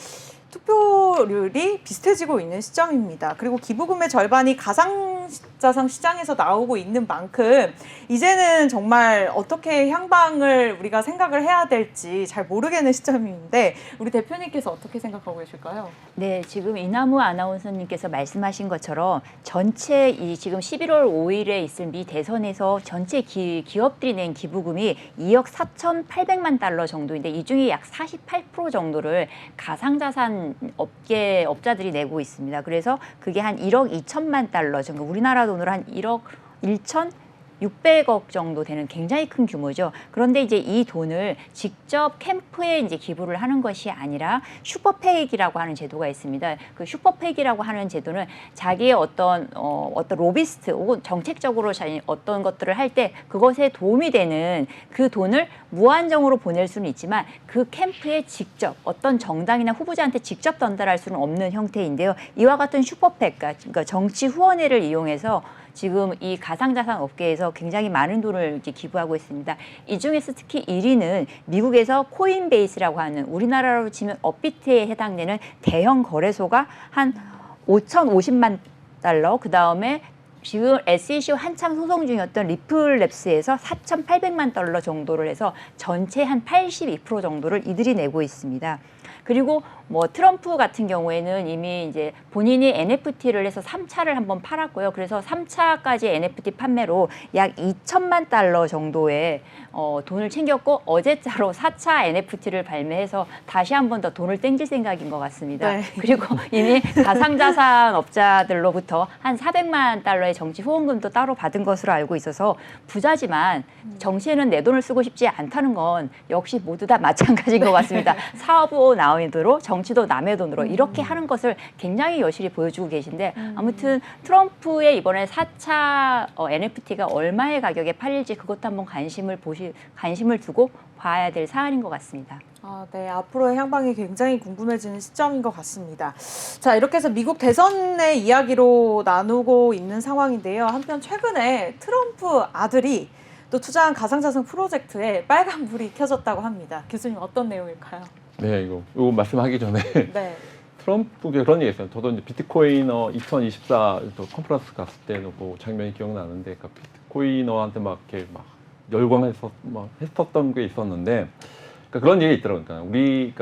투표율이 비슷해지고 있는 시점입니다. 그리고 기부금의 절반이 가상자산 시장에서 나오고 있는 만큼 이제는 정말 어떻게 향방을 우리가 생각을 해야 될지 잘 모르겠는 시점인데 우리 대표님께서 어떻게 생각하고 계실까요? 네, 지금 이나무 아나운서님께서 말씀하신 것처럼 전체 이 지금 11월 5일에 있을 미 대선에서 전체 기업들이 낸 기부금이 2억 4,800만 달러 정도인데 이 중에 약 48% 정도를 가상자산 업자들이 내고 있습니다. 그래서 그게 한 1억 2천만 달러 정도, 우리나라 돈으로 한 1억 1천? 600억 정도 되는 굉장히 큰 규모죠. 그런데 이제 이 돈을 직접 캠프에 이제 기부를 하는 것이 아니라 슈퍼팩이라고 하는 제도가 있습니다. 그 슈퍼팩이라고 하는 제도는 자기의 어떤 로비스트 혹은 정책적으로 어떤 것들을 할 때 그것에 도움이 되는 그 돈을 무한정으로 보낼 수는 있지만 그 캠프에 직접 어떤 정당이나 후보자한테 직접 전달할 수는 없는 형태인데요. 이와 같은 슈퍼팩, 그러니까 정치 후원회를 이용해서 지금 이 가상자산 업계에서 굉장히 많은 돈을 이제 기부하고 있습니다. 이 중에서 특히 1위는 미국에서 코인베이스라고 하는 우리나라로 치면 업비트에 해당되는 대형 거래소가 한 5,050만 달러, 그 다음에 지금 SEC 한창 소송 중이었던 리플랩스에서 4,800만 달러 정도를 해서 전체 한 82% 정도를 이들이 내고 있습니다. 그리고 뭐 트럼프 같은 경우에는 이미 이제 본인이 NFT를 해서 3차를 한번 팔았고요. 그래서 3차까지 NFT 판매로 약 2천만 달러 정도의 돈을 챙겼고 어제자로 4차 NFT를 발매해서 다시 한번 더 돈을 땡길 생각인 것 같습니다. 네. 그리고 이미 가상자산 업자들로부터 한 400만 달러의 정치 후원금도 따로 받은 것으로 알고 있어서 부자지만 정치에는 내 돈을 쓰고 싶지 않다는 건 역시 모두 다 마찬가지인 것 같습니다. 사업도 남의 돈으로 정치도 남의 돈으로 이렇게 하는 것을 굉장히 여실히 보여주고 계신데 아무튼 트럼프의 이번에 4차 NFT가 얼마의 가격에 팔릴지 그것도 한번 관심을 두고 봐야 될 사안인 것 같습니다. 아, 네. 앞으로의 향방이 굉장히 궁금해지는 시점인 것 같습니다. 자, 이렇게 해서 미국 대선의 이야기로 나누고 있는 상황인데요. 한편 최근에 트럼프 아들이 또 투자한 가상자산 프로젝트에 빨간불이 켜졌다고 합니다. 교수님 어떤 내용일까요? 네, 이거 말씀하기 전에 네. 트럼프가 그런 얘기 했어요. 저도 이제 비트코이너 2024 컨퍼런스 갔을 때도 그 장면이 기억나는데, 그러니까 비트코이너한테 막 이렇게 막 했었던 게 있었는데, 그러니까 그런 얘기 있더라고요. 그러니까 우리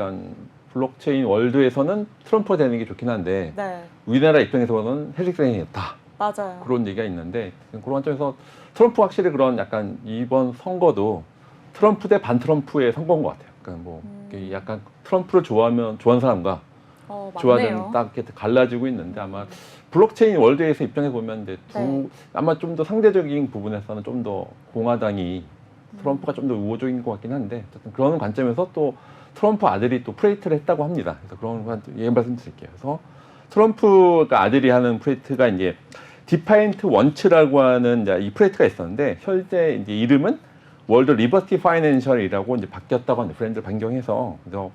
블록체인 월드에서는 트럼프가 되는 게 좋긴 한데, 네. 우리나라 입장에서는 해직생이었다. 맞아요. 그런 얘기가 있는데, 그런 관점에서 트럼프 확실히 그런 약간 이번 선거도 트럼프 대 반트럼프의 선거인 것 같아요. 그러니까 뭐 약간 트럼프를 좋아하는 사람과 좋아하는 딱 이렇게 갈라지고 있는데, 아마 블록체인 월드에서 입장에 보면 이제 아마 좀 더 상대적인 부분에서는 좀 더 공화당이 트럼프가 좀 더 우호적인 것 같긴 한데, 어쨌든 그런 관점에서 또 트럼프 아들이 또 프로젝트를 했다고 합니다. 그래서 그런 얘기 말씀드릴게요. 그래서 트럼프가 아들이 하는 프로젝트가 이제 디파인트 원츠라고 하는 이 프로젝트가 있었는데, 현재 이제 이름은 월드 리버티 파이낸셜이라고 이제 바뀌었다고 하는데, 브랜드를 변경해서. 그래서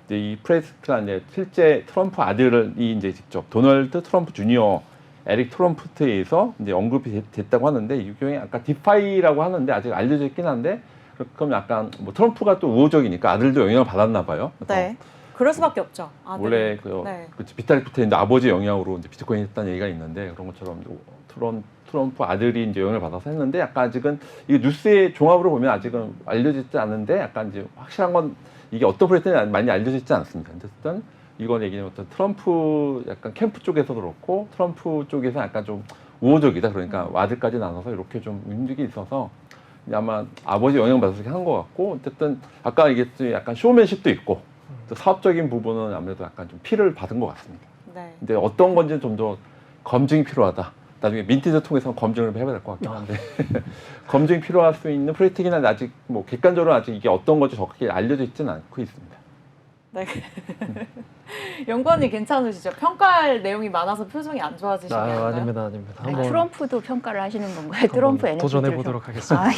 이제 이 프로젝트가 이제 실제 트럼프 아들이 이제 직접 도널드 트럼프 주니어, 에릭 트럼프트에 의해서 이제 언급이 됐다고 하는데, 이 경우에 아까 디파이라고 하는데 아직 알려져 있긴 한데, 그럼 약간 뭐 트럼프가 또 우호적이니까 아들도 영향을 받았나 봐요. 네. 그럴 수밖에 없죠. 아들이. 원래 비타릭 부터 아버지 영향으로 이제 비트코인 했다는 얘기가 있는데, 그런 것처럼 트럼프 아들이 이제 영향을 받아서 했는데, 약간 아직은 이 뉴스의 종합으로 보면 아직은 알려지지 않는데, 약간 이제 확실한 건 이게 어떤 프로젝트인지 많이 알려지지 않습니다. 어쨌든 이건 얘기는 어떤 트럼프 약간 캠프 쪽에서도 그렇고 트럼프 쪽에서 약간 좀 우호적이다. 그러니까 아들까지 나눠서 이렇게 좀 움직이 있어서 아마 아버지 영향 받아서 한 것 같고, 어쨌든 아까 얘기했듯이 약간 쇼맨십도 있고 또 사업적인 부분은 아무래도 약간 좀 피를 받은 것 같습니다. 네. 근데 어떤 건지는 좀 더 검증이 필요하다. 나중에 민티즈 통해서 검증을 해봐야 될 것 같긴 한데 검증이 필요할 수 있는 프로젝트긴 한데, 아직 뭐 객관적으로 아직 이게 어떤 건지 정확히 알려져 있지는 않고 있습니다. 네. 연구원님 괜찮으시죠? 평가할 내용이 많아서 표정이 안 좋아지시나요? 아닙니다. 한번 트럼프도 평가를 하시는 건가요? 트럼프 NFT를 도전해 보도록 하겠습니다.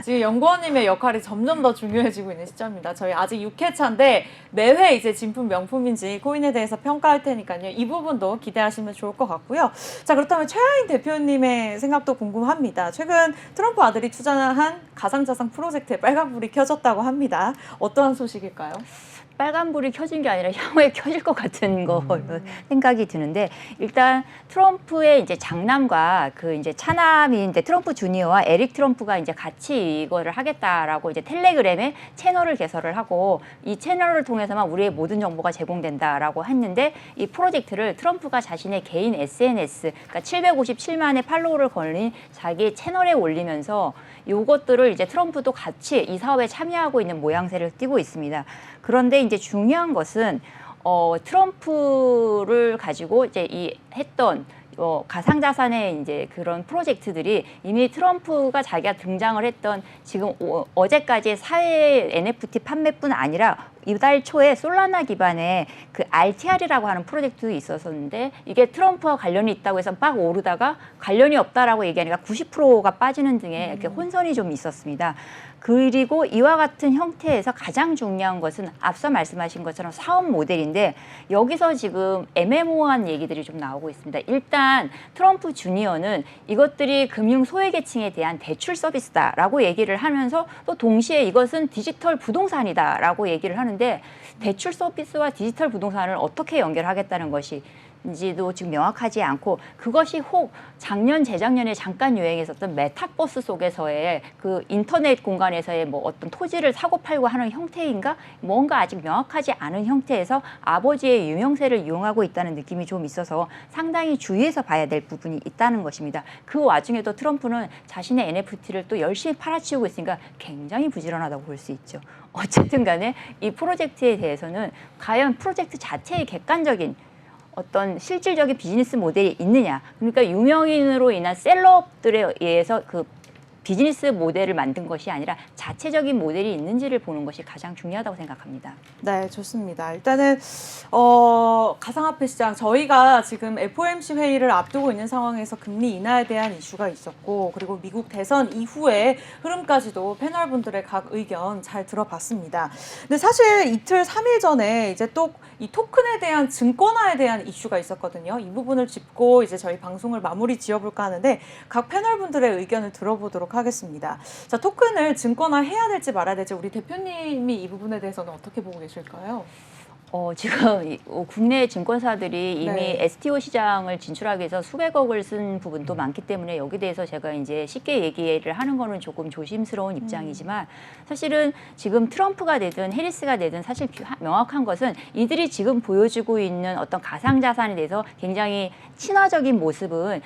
지금 연구원님의 역할이 점점 더 중요해지고 있는 시점입니다. 저희 아직 6회차인데 매회 이제 진품 명품인지 코인에 대해서 평가할 테니까요. 이 부분도 기대하시면 좋을 것 같고요. 자, 그렇다면 최하인 대표님의 생각도 궁금합니다. 최근 트럼프 아들이 투자한 가상자산 프로젝트에 빨간불이 켜졌다고 합니다. 어떠한 소식일까요? 빨간불이 켜진 게 아니라 향후에 켜질 것 같은 걸로 생각이 드는데, 일단 트럼프의 이제 장남과 그 이제 차남인 트럼프 주니어와 에릭 트럼프가 이제 같이 이거를 하겠다라고 이제 텔레그램에 채널을 개설을 하고, 이 채널을 통해서만 우리의 모든 정보가 제공된다라고 했는데, 이 프로젝트를 트럼프가 자신의 개인 SNS, 그러니까 757만의 팔로워를 걸린 자기 채널에 올리면서 요것들을 이제 트럼프도 같이 이 사업에 참여하고 있는 모양새를 띠고 있습니다. 그런데 이제 중요한 것은 트럼프를 가지고 이제 했던 가상자산의 이제 그런 프로젝트들이 이미 트럼프가 자기가 등장을 했던 지금 어제까지 사회 NFT 판매뿐 아니라 이달 초에 솔라나 기반의 그 RTR이라고 하는 프로젝트도 있었었는데 이게 트럼프와 관련이 있다고 해서 막 오르다가 관련이 없다라고 얘기하니까 90%가 빠지는 등의 이렇게 혼선이 좀 있었습니다. 그리고 이와 같은 형태에서 가장 중요한 것은 앞서 말씀하신 것처럼 사업 모델인데 여기서 지금 애매모호한 얘기들이 좀 나오고 있습니다. 일단 트럼프 주니어는 이것들이 금융 소외계층에 대한 대출 서비스다라고 얘기를 하면서 또 동시에 이것은 디지털 부동산이다라고 얘기를 하는데 대출 서비스와 디지털 부동산을 어떻게 연결하겠다는 것이 인지도 지금 명확하지 않고 그것이 혹 작년 재작년에 잠깐 유행했었던 메타버스 속에서의 그 인터넷 공간에서의 뭐 어떤 토지를 사고 팔고 하는 형태인가 뭔가 아직 명확하지 않은 형태에서 아버지의 유명세를 이용하고 있다는 느낌이 좀 있어서 상당히 주의해서 봐야 될 부분이 있다는 것입니다. 그 와중에도 트럼프는 자신의 NFT를 또 열심히 팔아치우고 있으니까 굉장히 부지런하다고 볼 수 있죠. 어쨌든 간에 이 프로젝트에 대해서는 과연 프로젝트 자체의 객관적인 어떤 실질적인 비즈니스 모델이 있느냐. 그러니까 유명인으로 인한 셀럽들에 의해서 그 비즈니스 모델을 만든 것이 아니라 자체적인 모델이 있는지를 보는 것이 가장 중요하다고 생각합니다. 네, 좋습니다. 일단은 가상화폐 시장 저희가 지금 FOMC 회의를 앞두고 있는 상황에서 금리 인하에 대한 이슈가 있었고 그리고 미국 대선 이후의 흐름까지도 패널분들의 각 의견 잘 들어봤습니다. 근데 사실 이틀 3일 전에 이제 또 이 토큰에 대한 증권화에 대한 이슈가 있었거든요. 이 부분을 짚고 이제 저희 방송을 마무리 지어볼까 하는데 각 패널분들의 의견을 들어보도록 하겠습니다. 자, 토큰을 증권화해야 될지 말아야 될지 우리 대표님이 이 부분에 대해서는 어떻게 보고 계실까요? 지금 국내 증권사들이 이미 네. STO 시장을 진출하기 위해서 수백억을 쓴 부분도 많기 때문에 여기 대해서 제가 이제 쉽게 얘기를 하는 거는 조금 조심스러운 입장이지만 사실은 지금 트럼프가 되든 해리스가 되든 사실 명확한 것은 이들이 지금 보여주고 있는 어떤 가상자산에 대해서 굉장히 친화적인 모습은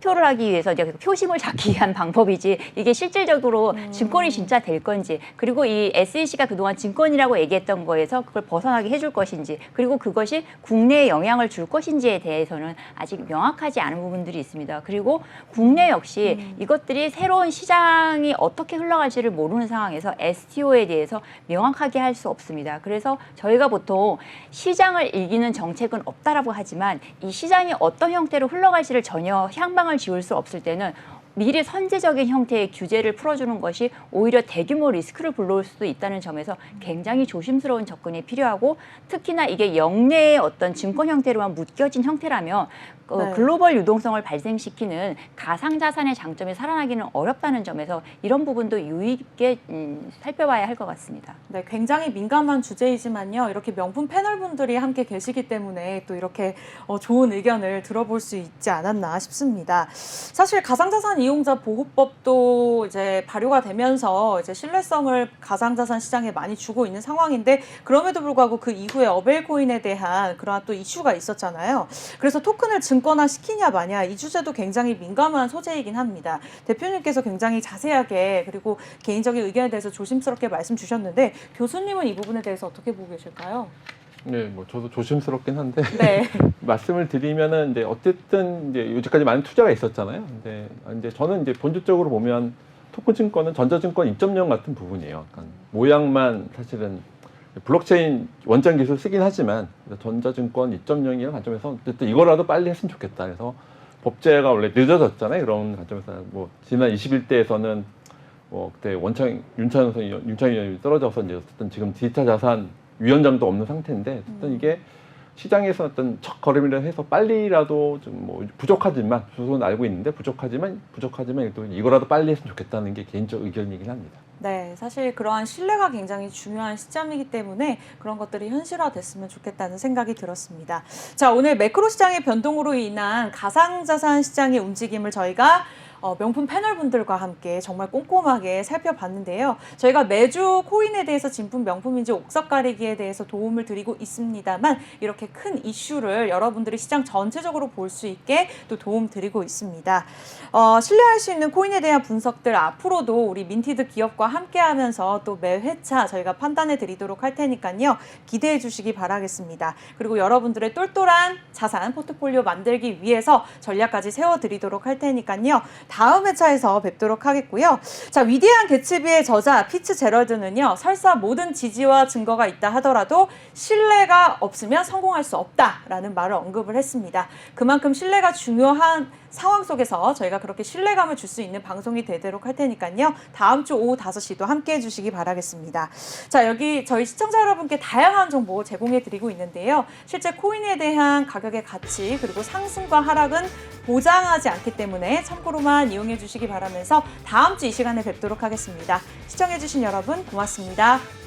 투표를 하기 위해서 이제 표심을 잡기 위한 방법이지 이게 실질적으로 증권이 진짜 될 건지 그리고 이 SEC가 그동안 증권이라고 얘기했던 거에서 그걸 벗어나게 해줄 것인지 그리고 그것이 국내에 영향을 줄 것인지에 대해서는 아직 명확하지 않은 부분들이 있습니다. 그리고 국내 역시 이것들이 새로운 시장이 어떻게 흘러갈지를 모르는 상황에서 STO에 대해서 명확하게 할 수 없습니다. 그래서 저희가 보통 시장을 이기는 정책은 없다라고 하지만 이 시장이 어떤 형태로 흘러갈지를 전혀 향방을 지울 수 없을 때는 미리 선제적인 형태의 규제를 풀어주는 것이 오히려 대규모 리스크를 불러올 수도 있다는 점에서 굉장히 조심스러운 접근이 필요하고 특히나 이게 영내의 어떤 증권 형태로만 묶여진 형태라면 네. 글로벌 유동성을 발생시키는 가상자산의 장점이 살아나기는 어렵다는 점에서 이런 부분도 유의 깊게 살펴봐야 할 것 같습니다. 네, 굉장히 민감한 주제이지만요. 이렇게 명품 패널분들이 함께 계시기 때문에 또 이렇게 좋은 의견을 들어볼 수 있지 않았나 싶습니다. 사실 가상자산 이용자 보호법도 이제 발효가 되면서 이제 신뢰성을 가상자산 시장에 많이 주고 있는 상황인데 그럼에도 불구하고 그 이후에 어벨코인에 대한 그러한 또 이슈가 있었잖아요. 그래서 토큰을 증권화 시키냐 마냐 이 주제도 굉장히 민감한 소재이긴 합니다. 대표님께서 굉장히 자세하게 그리고 개인적인 의견에 대해서 조심스럽게 말씀 주셨는데 교수님은 이 부분에 대해서 어떻게 보고 계실까요? 네, 뭐 저도 조심스럽긴 한데 네. 말씀을 드리면은 이제 어쨌든 이제 요지까지 많은 투자가 있었잖아요. 근데 이제 저는 이제 본질적으로 보면 토큰 증권은 전자증권 2.0 같은 부분이에요. 그러니까 모양만 사실은 블록체인 원장 기술 쓰긴 하지만 전자증권 2.0이라는 관점에서 어쨌든 이거라도 빨리 했으면 좋겠다. 그래서 법제가 원래 늦어졌잖아요. 그런 관점에서 뭐 지난 21대에서는 뭐 그때 윤찬 의원이 떨어져서 이제 어쨌든 지금 디지털 자산 위원장도 없는 상태인데 어쨌든 이게 시장에서 어떤 첫 걸음이라 해서 빨리라도 좀 뭐 부족하지만 저는 알고 있는데 부족하지만 또 이거라도 빨리 했으면 좋겠다는 게 개인적 의견이긴 합니다. 네, 사실 그러한 신뢰가 굉장히 중요한 시점이기 때문에 그런 것들이 현실화됐으면 좋겠다는 생각이 들었습니다. 자, 오늘 매크로 시장의 변동으로 인한 가상자산 시장의 움직임을 저희가 명품 패널분들과 함께 정말 꼼꼼하게 살펴봤는데요. 저희가 매주 코인에 대해서 진품 명품인지 옥석 가리기에 대해서 도움을 드리고 있습니다만 이렇게 큰 이슈를 여러분들이 시장 전체적으로 볼 수 있게 또 도움 드리고 있습니다. 신뢰할 수 있는 코인에 대한 분석들 앞으로도 우리 민티드 기업과 함께하면서 또 매 회차 저희가 판단해 드리도록 할 테니까요. 기대해 주시기 바라겠습니다. 그리고 여러분들의 똘똘한 자산 포트폴리오 만들기 위해서 전략까지 세워드리도록 할 테니까요. 다음 회차에서 뵙도록 하겠고요. 자, 위대한 개츠비의 저자 피츠제럴드는요. 설사 모든 지지와 증거가 있다 하더라도 신뢰가 없으면 성공할 수 없다라는 말을 언급을 했습니다. 그만큼 신뢰가 중요한 상황 속에서 저희가 그렇게 신뢰감을 줄 수 있는 방송이 되도록 할 테니까요. 다음 주 오후 5시도 함께 해주시기 바라겠습니다. 자, 여기 저희 시청자 여러분께 다양한 정보 제공해 드리고 있는데요. 실제 코인에 대한 가격의 가치 그리고 상승과 하락은 보장하지 않기 때문에 참고로만 이용해 주시기 바라면서 다음 주 이 시간에 뵙도록 하겠습니다. 시청해 주신 여러분 고맙습니다.